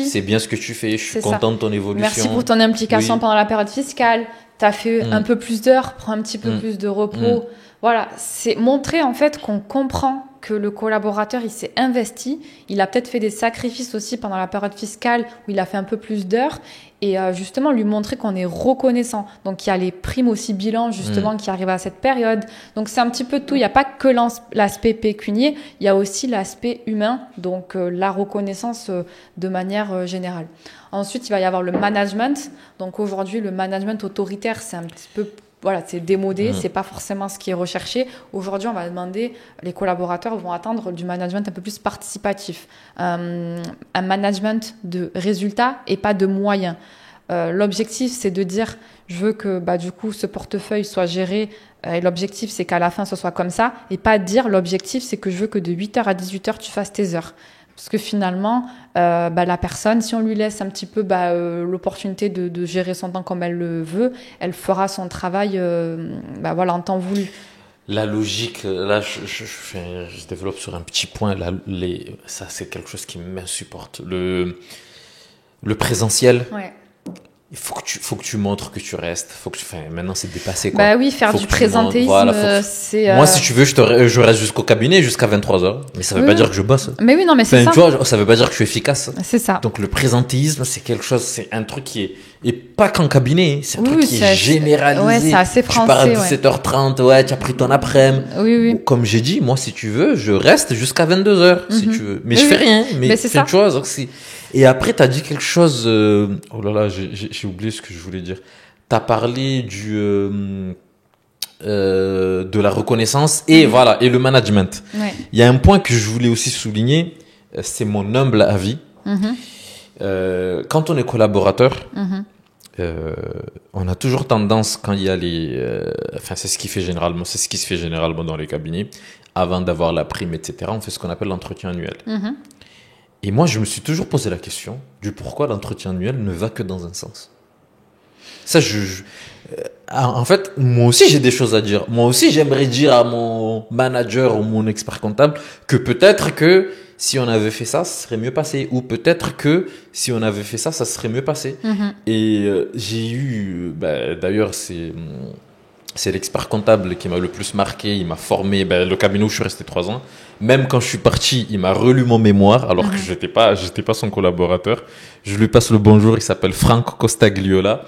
[SPEAKER 3] C'est bien ce que tu fais. Je suis content de ton évolution.
[SPEAKER 1] Merci pour ton implication pendant la période fiscale. t'as fait un peu plus d'heures, prends un petit peu plus de repos. Voilà, c'est montrer en fait qu'on comprend que le collaborateur, il s'est investi, il a peut-être fait des sacrifices aussi pendant la période fiscale où il a fait un peu plus d'heures et justement lui montrer qu'on est reconnaissant. Donc il y a les primes aussi bilan justement qui arrivent à cette période. Donc c'est un petit peu tout, il n'y a pas que l'aspect pécunier, il y a aussi l'aspect humain, donc la reconnaissance de manière générale. Ensuite, il va y avoir le management. Donc aujourd'hui, le management autoritaire, c'est un petit peu... Voilà, c'est démodé, c'est pas forcément ce qui est recherché. Aujourd'hui, on va demander, les collaborateurs vont attendre du management un peu plus participatif, un management de résultats et pas de moyens. L'objectif, c'est de dire, je veux que du coup, ce portefeuille soit géré et l'objectif, c'est qu'à la fin, ce soit comme ça et pas dire, l'objectif, c'est que je veux que de 8h à 18h, tu fasses tes heures. Parce que finalement, la personne, si on lui laisse un petit peu l'opportunité de gérer son temps comme elle le veut, elle fera son travail en temps voulu.
[SPEAKER 3] La logique, là, je développe sur un petit point. Ça, c'est quelque chose qui m'insupporte. Le présentiel. Ouais. Il faut que tu montres que tu restes. Maintenant, c'est dépassé, quoi.
[SPEAKER 1] Bah oui, faire du présentéisme, c'est...
[SPEAKER 3] Moi, si tu veux, je reste jusqu'au cabinet, jusqu'à 23h. Mais ça veut pas dire que je bosse.
[SPEAKER 1] Mais oui, non, mais c'est ça.
[SPEAKER 3] Tu vois, ça veut pas dire que je suis efficace.
[SPEAKER 1] C'est ça.
[SPEAKER 3] Donc, le présentéisme, c'est quelque chose, c'est un truc qui est... Et pas qu'en cabinet, c'est un truc qui est généralisé.
[SPEAKER 1] Ouais, c'est assez français,
[SPEAKER 3] tu pars à 17h30, tu as pris ton après-midi.
[SPEAKER 1] Oui.
[SPEAKER 3] Comme j'ai dit, moi, si tu veux, je reste jusqu'à 22h, si tu veux. Mais je fais rien. Mais c'est ça. Tu vois, donc Et après, tu as dit quelque chose... Oh là là, j'ai oublié ce que je voulais dire. Tu as parlé de la reconnaissance et et le management. Ouais. Il y a un point que je voulais aussi souligner, c'est mon humble avis. Quand on est collaborateur, on a toujours tendance, quand il y a c'est ce qui se fait généralement dans les cabinets, avant d'avoir la prime, etc., on fait ce qu'on appelle l'entretien annuel. Et moi, je me suis toujours posé la question du pourquoi l'entretien annuel ne va que dans un sens. Ça, en fait, moi aussi, j'ai des choses à dire. Moi aussi, j'aimerais dire à mon manager ou mon expert comptable que peut-être que si on avait fait ça, ça serait mieux passé. Ou peut-être que si on avait fait ça, ça serait mieux passé. Et j'ai eu... d'ailleurs, c'est l'expert comptable qui m'a le plus marqué. Il m'a formé. Le cabinet où je suis resté 3 ans. Même quand je suis parti, il m'a relu mon mémoire alors que j'étais pas son collaborateur. Je lui passe le bonjour. Il s'appelle Franco Costagliola.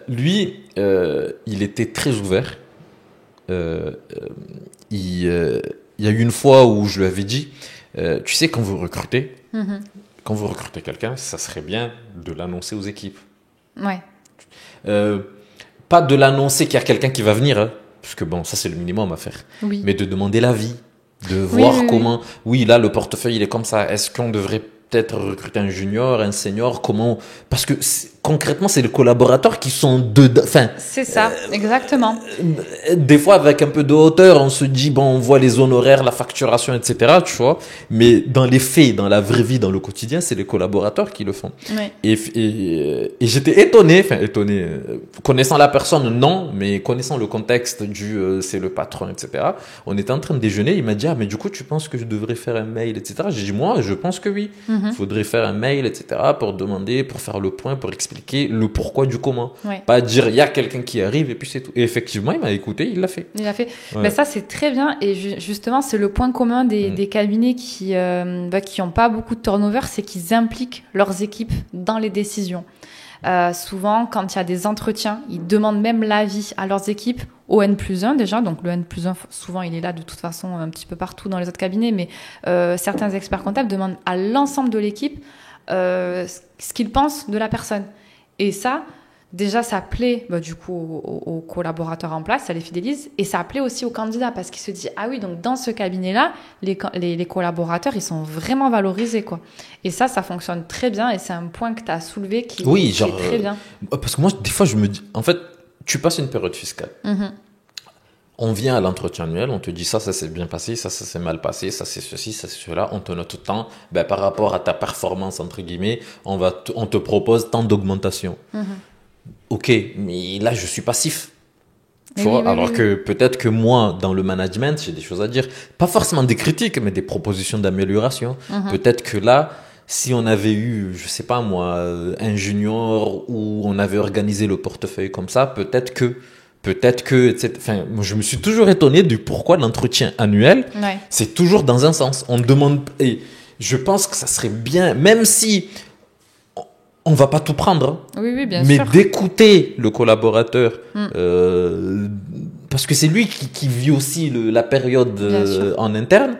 [SPEAKER 3] Lui, il était très ouvert. Il y a eu une fois où je lui avais dit, tu sais, quand vous recrutez quelqu'un, ça serait bien de l'annoncer aux équipes.
[SPEAKER 1] Ouais.
[SPEAKER 3] Pas de l'annoncer qu'il y a quelqu'un qui va venir, parce que ça c'est le minimum à faire. Oui. Mais de demander l'avis, de voir comment. Oui, là le portefeuille il est comme ça. Est-ce qu'on devrait peut-être recruter un junior, un senior, comment? Parce que concrètement, c'est les collaborateurs qui sont dedans.
[SPEAKER 1] C'est ça, exactement.
[SPEAKER 3] Des fois, avec un peu de hauteur, on se dit, on voit les honoraires, la facturation, etc., tu vois. Mais dans les faits, dans la vraie vie, dans le quotidien, c'est les collaborateurs qui le font. Oui. Et j'étais étonné, connaissant la personne, non, mais connaissant le contexte c'est le patron, etc. On était en train de déjeuner, il m'a dit, mais du coup, tu penses que je devrais faire un mail, etc. J'ai dit, moi, je pense que oui. Il faudrait faire un mail, etc., pour demander, pour faire le point, pour expliquer le pourquoi du comment. Ouais. Pas dire il y a quelqu'un qui arrive et puis c'est tout. Et effectivement, il m'a écouté, il l'a fait.
[SPEAKER 1] Il l'a fait. Ouais. Ça, c'est très bien. Et justement, c'est le point commun des cabinets qui ont pas beaucoup de turnover, c'est qu'ils impliquent leurs équipes dans les décisions. Souvent, quand il y a des entretiens, ils demandent même l'avis à leurs équipes au N+1 déjà. Donc le N+1, souvent, il est là de toute façon un petit peu partout dans les autres cabinets, mais certains experts comptables demandent à l'ensemble de l'équipe ce qu'ils pensent de la personne. Et ça, déjà, ça plaît du coup aux collaborateurs en place, ça les fidélise, et ça plaît aussi aux candidats parce qu'ils se disent ah oui, donc dans ce cabinet-là, les collaborateurs, ils sont vraiment valorisés, quoi. Et ça fonctionne très bien, et c'est un point que tu as soulevé qui est très bien.
[SPEAKER 3] Parce que moi, des fois, je me dis, en fait, tu passes une période fiscale. On vient à l'entretien annuel, on te dit ça s'est bien passé, ça s'est mal passé, ça c'est ceci, ça c'est cela. On te note tout le temps. Par rapport à ta performance, entre guillemets, on te propose tant d'augmentation. Ok, mais là, je suis passif. Alors que peut-être que moi, dans le management, j'ai des choses à dire. Pas forcément des critiques, mais des propositions d'amélioration. Peut-être que là, si on avait eu, je sais pas moi, un junior ou on avait organisé le portefeuille comme ça, peut-être que, etc. Enfin, moi, je me suis toujours étonné du pourquoi l'entretien annuel, c'est toujours dans un sens. On demande, et je pense que ça serait bien, même si on va pas tout prendre,
[SPEAKER 1] oui, bien
[SPEAKER 3] mais
[SPEAKER 1] sûr.
[SPEAKER 3] d'écouter le collaborateur, parce que c'est lui qui vit aussi la période en interne.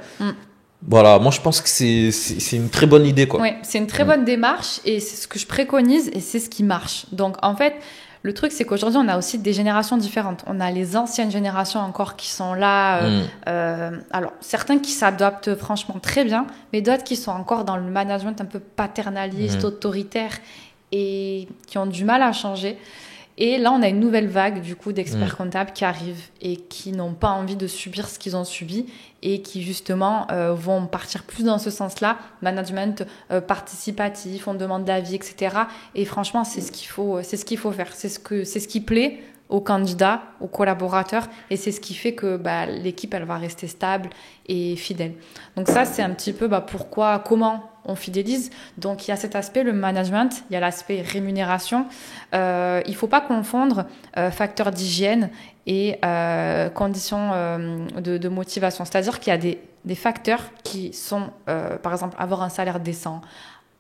[SPEAKER 3] Voilà, moi je pense que c'est une très bonne idée, quoi.
[SPEAKER 1] Oui, c'est une très bonne démarche et c'est ce que je préconise et c'est ce qui marche. Donc en fait, le truc c'est qu'aujourd'hui on a aussi des générations différentes. On a les anciennes générations encore qui sont là. Alors certains qui s'adaptent franchement très bien, mais d'autres qui sont encore dans le management un peu paternaliste, autoritaire et qui ont du mal à changer. Et là, on a une nouvelle vague du coup d'experts comptables qui arrivent et qui n'ont pas envie de subir ce qu'ils ont subi et qui justement vont partir plus dans ce sens-là, management participatif, on demande d'avis, etc. Et franchement, c'est ce qu'il faut faire, c'est ce qui plaît aux candidats, aux collaborateurs, et c'est ce qui fait que l'équipe elle va rester stable et fidèle. Donc ça, c'est un petit peu comment on fidélise. Donc il y a cet aspect, le management, il y a l'aspect rémunération. Il faut pas confondre facteurs d'hygiène et conditions de motivation. C'est-à-dire qu'il y a des facteurs qui sont, par exemple, avoir un salaire décent,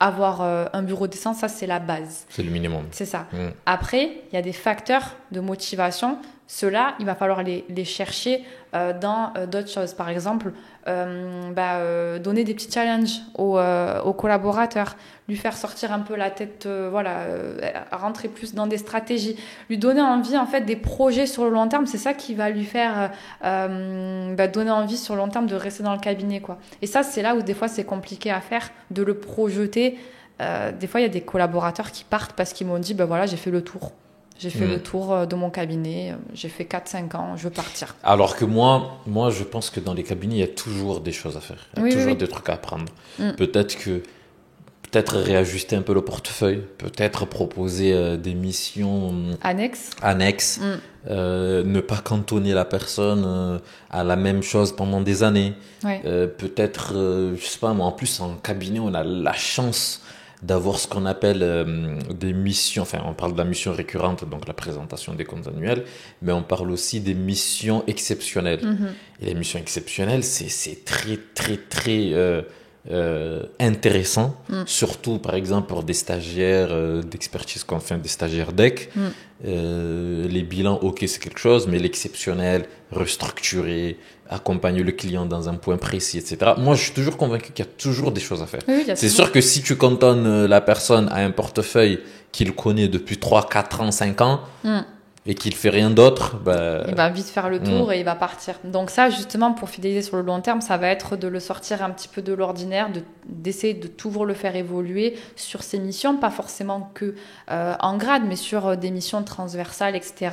[SPEAKER 1] avoir un bureau décent, ça c'est la base.
[SPEAKER 3] C'est le minimum.
[SPEAKER 1] C'est ça. Après, il y a des facteurs de motivation. Ceux-là, il va falloir les chercher dans d'autres choses. Par exemple, donner des petits challenges aux collaborateurs, lui faire sortir un peu la tête, rentrer plus dans des stratégies, lui donner envie en fait des projets sur le long terme. C'est ça qui va lui faire donner envie sur le long terme de rester dans le cabinet, quoi. Et ça, c'est là où des fois c'est compliqué à faire, de le projeter. Des fois, il y a des collaborateurs qui partent parce qu'ils m'ont dit, j'ai fait le tour. J'ai fait le tour de mon cabinet, j'ai fait 4-5 ans, je veux partir.
[SPEAKER 3] Alors que moi, je pense que dans les cabinets, il y a toujours des choses à faire. Il y a toujours des trucs à apprendre. Peut-être réajuster un peu le portefeuille, peut-être proposer des missions annexes. Ne pas cantonner la personne à la même chose pendant des années. Peut-être, je sais pas moi, en plus en cabinet, on a la chance d'avoir ce qu'on appelle des missions, enfin on parle de la mission récurrente, donc la présentation des comptes annuels, mais on parle aussi des missions exceptionnelles. Et les missions exceptionnelles, c'est très très très intéressant, surtout par exemple pour des stagiaires d'expertise qu'on fait, des stagiaires DEC. Les bilans, ok, c'est quelque chose, mais l'exceptionnel, restructurer, accompagner le client dans un point précis, etc. Moi, je suis toujours convaincu qu'il y a toujours des choses à faire. C'est sûr que si tu cantonnes la personne à un portefeuille qu'il connaît depuis 3, 4 ans, 5 ans, et qu'il fait rien d'autre,
[SPEAKER 1] il va vite faire le tour et il va partir. Donc ça, justement, pour fidéliser sur le long terme, ça va être de le sortir un petit peu de l'ordinaire, d'essayer de toujours le faire évoluer sur ses missions, pas forcément que en grade, mais sur des missions transversales, etc.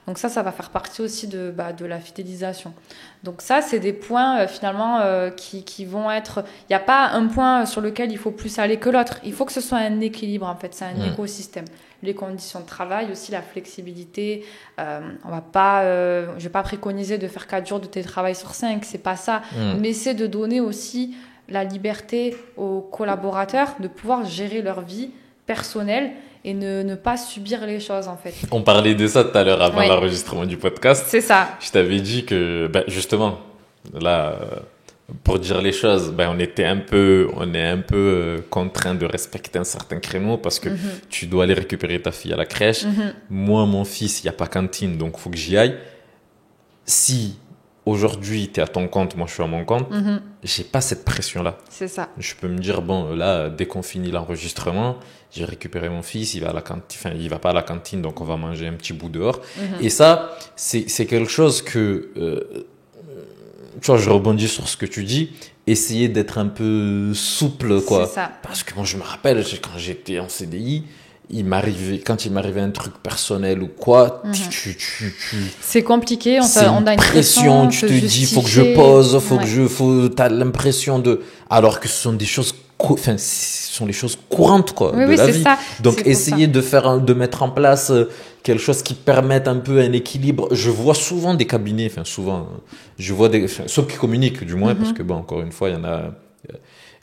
[SPEAKER 1] Donc ça va faire partie aussi de la fidélisation. Donc ça, c'est des points finalement qui vont être... Il n'y a pas un point sur lequel il faut plus aller que l'autre. Il faut que ce soit un équilibre, en fait. C'est un écosystème. Les conditions de travail, aussi la flexibilité. Je vais pas préconiser de faire 4 jours de télétravail sur 5, c'est pas ça. Mais c'est de donner aussi la liberté aux collaborateurs de pouvoir gérer leur vie personnelle et ne pas subir les choses, en fait.
[SPEAKER 3] On parlait de ça tout à l'heure avant l'enregistrement du podcast.
[SPEAKER 1] C'est ça.
[SPEAKER 3] Je t'avais dit que, justement, là, pour dire les choses, on est un peu contraint de respecter un certain créneau parce que tu dois aller récupérer ta fille à la crèche. Moi, mon fils, il n'y a pas cantine, donc il faut que j'y aille. Si aujourd'hui, tu es à ton compte, moi je suis à mon compte, j'ai pas cette pression-là.
[SPEAKER 1] C'est ça.
[SPEAKER 3] Je peux me dire, là, dès qu'on finit l'enregistrement, j'ai récupéré mon fils, il va à la cantine, enfin, il va pas à la cantine, donc on va manger un petit bout dehors. Et ça, c'est quelque chose que, tu vois, je rebondis sur ce que tu dis, essayer d'être un peu souple, quoi.
[SPEAKER 1] C'est ça.
[SPEAKER 3] Parce que moi, je me rappelle, quand j'étais en CDI, quand il m'arrivait un truc personnel ou quoi,
[SPEAKER 1] c'est compliqué, on a une
[SPEAKER 3] pression, tu te dis, faut que je pose, t'as l'impression alors que ce sont des choses, ce sont les choses courantes, quoi, de la vie. Ça. Donc, essayer de mettre en place quelque chose qui permette un peu un équilibre. Je vois souvent des cabinets, ceux qui communiquent, du moins, parce que encore une fois, il y en a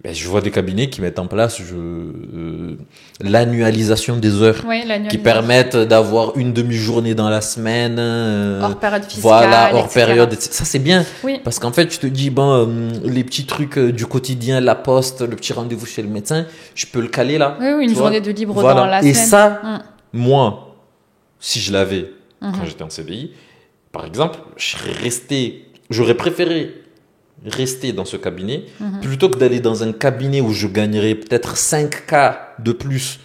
[SPEAKER 3] je vois des cabinets qui mettent en place l'annualisation des heures, qui permettent d'avoir une demi-journée dans la semaine,
[SPEAKER 1] hors période fiscale,
[SPEAKER 3] voilà, hors période. Ça c'est bien, parce qu'en fait, tu te dis les petits trucs du quotidien, la poste, le petit rendez-vous chez le médecin, je peux le caler là.
[SPEAKER 1] Oui, une journée de libre dans la semaine.
[SPEAKER 3] Et ça, moi, si je l'avais quand j'étais en CDI, par exemple, j'aurais préféré rester dans ce cabinet plutôt que d'aller dans un cabinet où je gagnerais peut-être 5K de plus,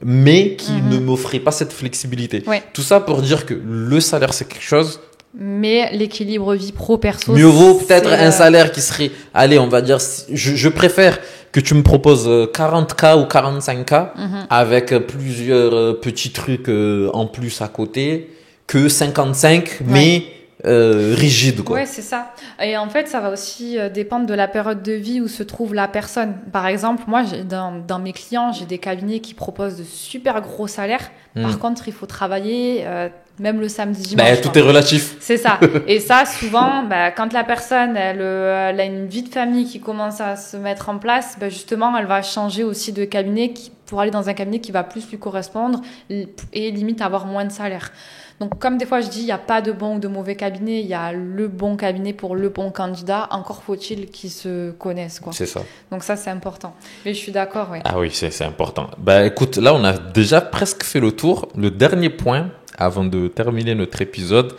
[SPEAKER 3] mais qui ne m'offrait pas cette flexibilité. Tout ça pour dire que le salaire, c'est quelque chose.
[SPEAKER 1] Mais l'équilibre vie pro-perso.
[SPEAKER 3] Mieux vaut peut-être un salaire qui serait, allez, on va dire, je préfère que tu me proposes 40K ou 45K avec plusieurs petits trucs en plus à côté que 55, mais rigide, quoi.
[SPEAKER 1] Ouais, c'est ça. Et en fait, ça va aussi dépendre de la période de vie où se trouve la personne. Par exemple, moi, dans mes clients, j'ai des cabinets qui proposent de super gros salaires. Par contre, il faut travailler même le samedi, dimanche.
[SPEAKER 3] Tout est relatif.
[SPEAKER 1] C'est ça. Et ça, souvent, quand la personne, elle a une vie de famille qui commence à se mettre en place, justement, elle va changer aussi de cabinet pour aller dans un cabinet qui va plus lui correspondre et limite avoir moins de salaire. Donc, comme des fois je dis, il n'y a pas de bon ou de mauvais cabinet, il y a le bon cabinet pour le bon candidat. Encore faut-il qu'ils se connaissent, quoi.
[SPEAKER 3] C'est ça.
[SPEAKER 1] Donc ça, c'est important. Mais je suis d'accord, oui.
[SPEAKER 3] Ah oui, c'est important. Écoute, là, on a déjà presque fait le tour. Le dernier point, avant de terminer notre épisode,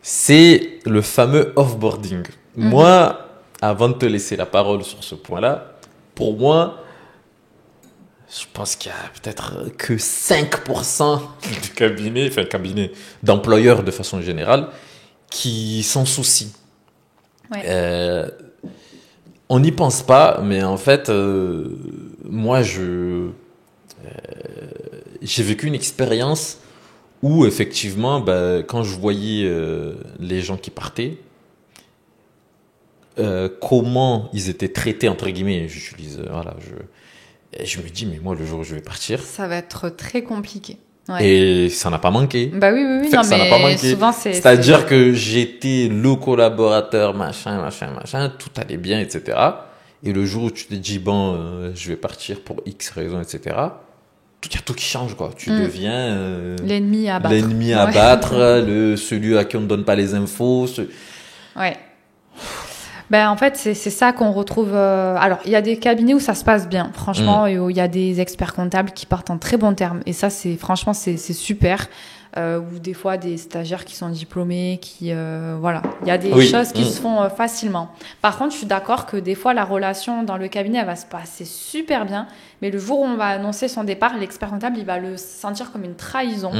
[SPEAKER 3] c'est le fameux offboarding. Moi, avant de te laisser la parole sur ce point-là, pour moi, je pense qu'il y a peut-être que 5% du cabinet d'employeurs de façon générale, qui s'en soucient. On n'y pense pas, mais en fait, moi, j'ai vécu une expérience où, effectivement, quand je voyais les gens qui partaient, comment ils étaient traités, entre guillemets, j'utilise, je me dis, mais moi, le jour où je vais partir,
[SPEAKER 1] ça va être très compliqué.
[SPEAKER 3] Et ça n'a pas manqué.
[SPEAKER 1] Oui.
[SPEAKER 3] Ça n'a pas manqué.
[SPEAKER 1] Souvent,
[SPEAKER 3] c'est-à-dire que j'étais le collaborateur, machin, tout allait bien, etc. Et le jour où tu te dis, je vais partir pour X raisons, etc., il y a tout qui change, quoi. Tu deviens
[SPEAKER 1] l'ennemi à battre.
[SPEAKER 3] L'ennemi à battre, celui à qui on ne donne pas les infos.
[SPEAKER 1] Ouais. En fait, c'est ça qu'on retrouve. Alors, il y a des cabinets où ça se passe bien, franchement, et où il y a des experts comptables qui partent en très bons termes. Et ça, c'est super. Ou des fois, des stagiaires qui sont diplômés, qui... voilà, il y a des choses qui se font facilement. Par contre, je suis d'accord que des fois, la relation dans le cabinet, elle va se passer super bien. Mais le jour où on va annoncer son départ, l'expert comptable, il va le sentir comme une trahison.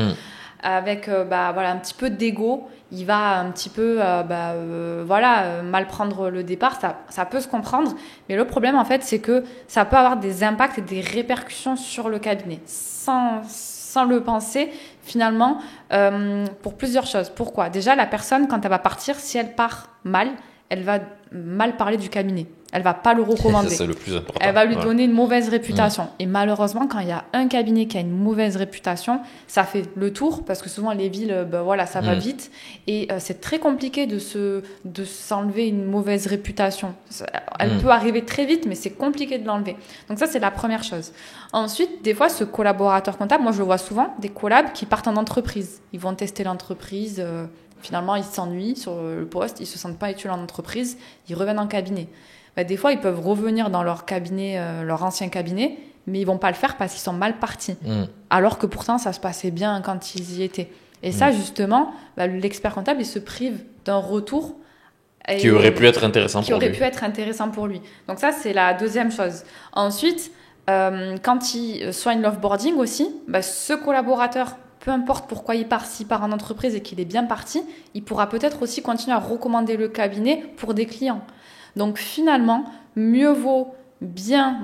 [SPEAKER 1] Avec un petit peu d'ego, il va un petit peu mal prendre le départ, ça peut se comprendre, mais le problème en fait c'est que ça peut avoir des impacts et des répercussions sur le cabinet sans le penser finalement, pour plusieurs choses. Pourquoi ? Déjà, la personne, quand elle va partir, si elle part mal, elle va mal parler du cabinet. Elle va pas le recommander.
[SPEAKER 3] Ça, c'est le plus important.
[SPEAKER 1] Elle va lui donner une mauvaise réputation. Et malheureusement, quand il y a un cabinet qui a une mauvaise réputation, ça fait le tour, parce que souvent les villes, ça va vite. Et c'est très compliqué de s'enlever une mauvaise réputation. Elle peut arriver très vite, mais c'est compliqué de l'enlever. Donc ça, c'est la première chose. Ensuite, des fois, ce collaborateur comptable, moi je le vois souvent, des collabs qui partent en entreprise. Ils vont tester l'entreprise. Finalement, ils s'ennuient sur le poste, ils se sentent pas utiles en entreprise, ils reviennent en cabinet. Des fois, ils peuvent revenir dans leur cabinet, leur ancien cabinet, mais ils vont pas le faire parce qu'ils sont mal partis. Alors que pourtant, ça se passait bien quand ils y étaient. Et ça, justement, l'expert comptable, il se prive d'un retour
[SPEAKER 3] qui aurait pu être intéressant
[SPEAKER 1] pour lui. Donc ça, c'est la deuxième chose. Ensuite, quand il soigne l'offboarding aussi, ce collaborateur, peu importe pourquoi il part, s'il part en entreprise et qu'il est bien parti, il pourra peut-être aussi continuer à recommander le cabinet pour des clients. Donc finalement, mieux vaut bien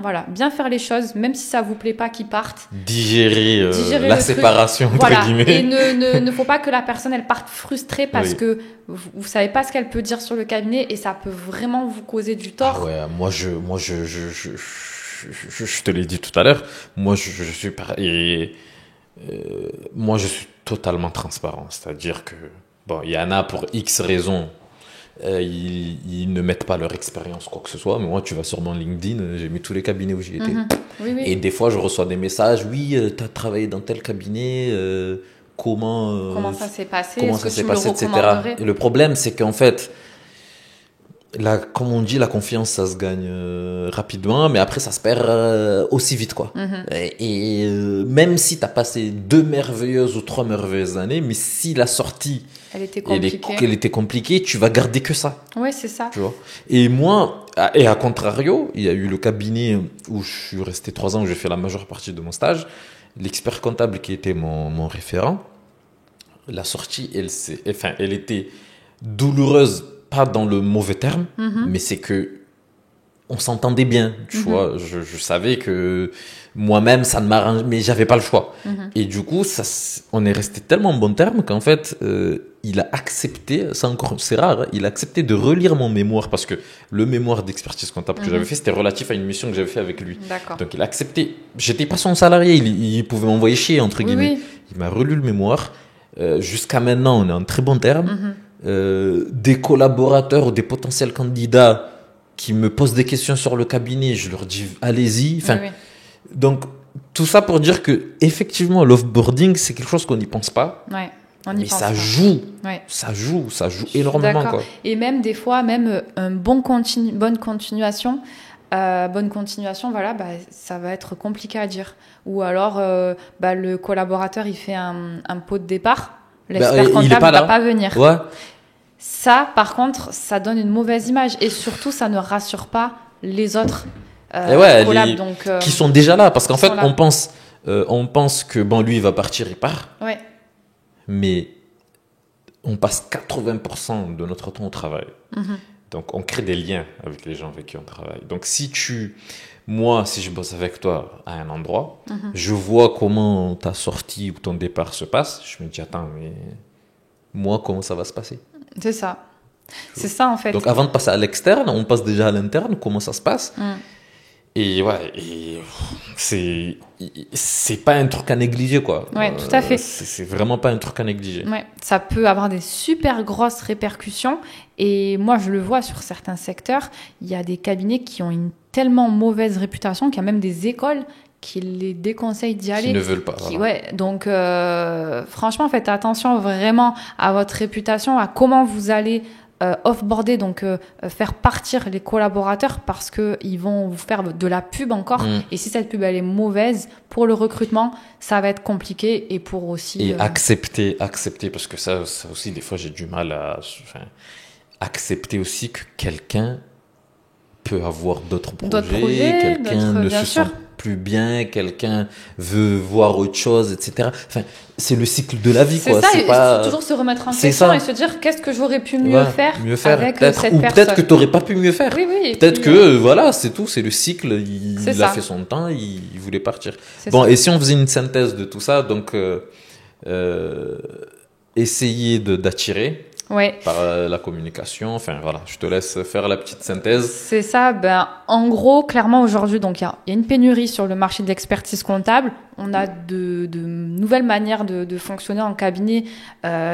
[SPEAKER 1] faire les choses, même si ça vous plaît pas qu'ils partent.
[SPEAKER 3] Digérer la séparation, entre guillemets.
[SPEAKER 1] Et ne faut pas que la personne, elle parte frustrée parce que vous savez pas ce qu'elle peut dire sur le cabinet et ça peut vraiment vous causer du tort.
[SPEAKER 3] Ah ouais, moi je te l'ai dit tout à l'heure, moi je suis pareil. Moi je suis totalement transparent, c'est-à-dire que il y en a pour X raisons. ils ne mettent pas leur expérience, quoi que ce soit. Mais moi, tu vas sur mon LinkedIn, j'ai mis tous les cabinets où j'y étais.
[SPEAKER 1] Oui.
[SPEAKER 3] Et des fois, je reçois des messages. Oui, tu as travaillé dans tel cabinet.
[SPEAKER 1] Comment ça s'est passé?
[SPEAKER 3] Comment ça s'est passé, etc. Et le problème, c'est qu'en fait, comme on dit, la confiance, ça se gagne rapidement, mais après, ça se perd aussi vite, quoi. Et même si tu as passé 2 merveilleuses ou 3 merveilleuses années, mais si la sortie
[SPEAKER 1] elle était
[SPEAKER 3] compliquée, tu vas garder que ça.
[SPEAKER 1] Ouais, c'est ça.
[SPEAKER 3] Tu vois. Et moi, et à contrario, il y a eu le cabinet où je suis resté 3 ans, où j'ai fait la majeure partie de mon stage. L'expert comptable qui était mon référent, la sortie, elle était douloureuse, pas dans le mauvais terme, mais c'est que on s'entendait bien, tu vois. Je savais que moi-même, ça ne m'arrange, mais j'avais pas le choix. Et du coup, on est resté tellement en bon terme qu'en fait, il a accepté, c'est rare, il a accepté de relire mon mémoire parce que le mémoire d'expertise comptable que j'avais fait, c'était relatif à une mission que j'avais fait avec lui.
[SPEAKER 1] D'accord.
[SPEAKER 3] Donc, il a accepté. J'étais pas son salarié, il pouvait m'envoyer chier, entre guillemets.
[SPEAKER 1] Oui.
[SPEAKER 3] Il m'a relu le mémoire. Jusqu'à maintenant, on est en très bon terme. Des collaborateurs ou des potentiels candidats qui me posent des questions sur le cabinet, je leur dis allez-y. Enfin, donc tout ça pour dire que effectivement l'offboarding c'est quelque chose qu'on n'y pense pas.
[SPEAKER 1] Ouais,
[SPEAKER 3] mais ça joue, ça joue énormément, quoi.
[SPEAKER 1] Et même des fois, une bonne continuation. Voilà, ça va être compliqué à dire. Ou alors, le collaborateur, il fait un pot de départ. L'expert comptable ne va pas venir.
[SPEAKER 3] Ouais.
[SPEAKER 1] Ça, par contre, ça donne une mauvaise image. Et surtout, ça ne rassure pas les autres collabs.
[SPEAKER 3] Qui sont déjà là. Parce qu'en fait, on pense que lui, il va partir, il part.
[SPEAKER 1] Ouais.
[SPEAKER 3] Mais on passe 80% de notre temps au travail. Donc, on crée des liens avec les gens avec qui on travaille. Donc, si je bosse avec toi à un endroit, je vois comment ta sortie ou ton départ se passe, je me dis, attends, mais moi, comment ça va se passer?
[SPEAKER 1] C'est ça. C'est ça, en fait.
[SPEAKER 3] Donc, avant de passer à l'externe, on passe déjà à l'interne, comment ça se passe. Et c'est pas un truc à négliger, quoi.
[SPEAKER 1] Ouais, tout à fait.
[SPEAKER 3] C'est vraiment pas un truc à négliger.
[SPEAKER 1] Ouais, ça peut avoir des super grosses répercussions. Et moi, je le vois sur certains secteurs. Il y a des cabinets qui ont une tellement mauvaise réputation qu'il y a même des écoles qui les déconseillent d'y aller.
[SPEAKER 3] Qui ne veulent pas.
[SPEAKER 1] Donc, franchement, faites attention vraiment à votre réputation, à comment vous allez off-boarder, donc faire partir les collaborateurs parce qu'ils vont vous faire de la pub encore. Et si cette pub elle est mauvaise pour le recrutement, ça va être compliqué. Et pour aussi...
[SPEAKER 3] Et accepter, parce que ça aussi, des fois, j'ai du mal à... accepter aussi que quelqu'un peut avoir d'autres projets, quelqu'un ne se sent plus bien, quelqu'un veut voir autre chose, etc. Enfin, c'est le cycle de la vie,
[SPEAKER 1] c'est
[SPEAKER 3] quoi.
[SPEAKER 1] C'est pas... toujours se remettre en question et se dire qu'est-ce que j'aurais pu mieux faire avec cette personne.
[SPEAKER 3] Ou peut-être que tu n'aurais pas pu mieux faire.
[SPEAKER 1] Oui,
[SPEAKER 3] peut-être que, c'est tout, c'est le cycle, il a fait son temps, il voulait partir. Et si on faisait une synthèse de tout ça, donc essayer d'attirer par la communication. Enfin, voilà, je te laisse faire la petite synthèse.
[SPEAKER 1] C'est ça. En gros, clairement, aujourd'hui, donc il y a une pénurie sur le marché de l'expertise comptable. On a de nouvelles manières de fonctionner en cabinet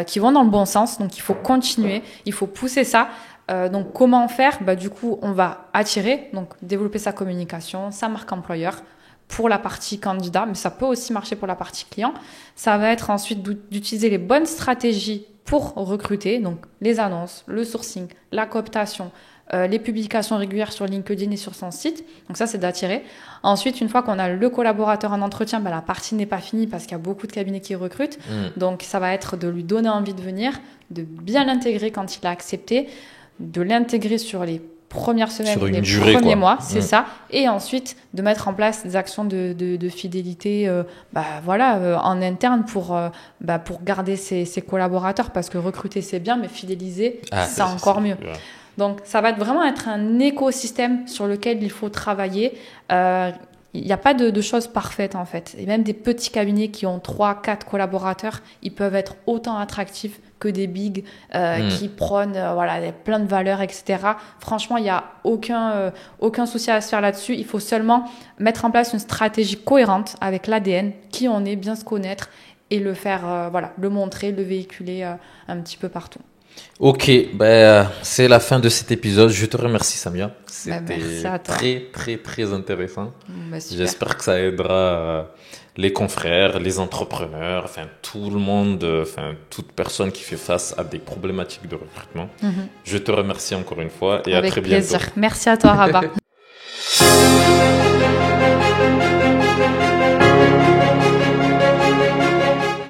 [SPEAKER 1] qui vont dans le bon sens. Donc, il faut continuer. Il faut pousser ça. Donc, comment faire? Du coup, on va attirer, donc développer sa communication, sa marque employeur pour la partie candidat, mais ça peut aussi marcher pour la partie client. Ça va être ensuite d'utiliser les bonnes stratégies pour recruter, donc les annonces, le sourcing, la cooptation, les publications régulières sur LinkedIn et sur son site. Donc ça, c'est d'attirer. Ensuite, une fois qu'on a le collaborateur en entretien, la partie n'est pas finie parce qu'il y a beaucoup de cabinets qui recrutent. Donc ça va être de lui donner envie de venir, de bien l'intégrer quand il a accepté, de l'intégrer sur les premières semaines, les premiers mois, c'est ça. Et ensuite, de mettre en place des actions de fidélité en interne pour garder ses collaborateurs. Parce que recruter, c'est bien, mais fidéliser, c'est encore mieux. Ouais. Donc, ça va vraiment être un écosystème sur lequel il faut travailler. Il n'y a pas de choses parfaites, en fait. Et même des petits cabinets qui ont 3-4 collaborateurs, ils peuvent être autant attractifs que des bigs qui prônent plein de valeurs, etc. Franchement, il n'y a aucun souci à se faire là-dessus. Il faut seulement mettre en place une stratégie cohérente avec l'ADN, qui on est, bien se connaître et le faire, le montrer, le véhiculer un petit peu partout.
[SPEAKER 3] Ok, c'est la fin de cet épisode. Je te remercie, Samia. C'était très, très, très intéressant. J'espère que ça aidera les confrères, les entrepreneurs, enfin tout le monde, enfin toute personne qui fait face à des problématiques de recrutement. Je te remercie encore une fois et à très bientôt.
[SPEAKER 1] Avec plaisir. Merci à toi, Rabat.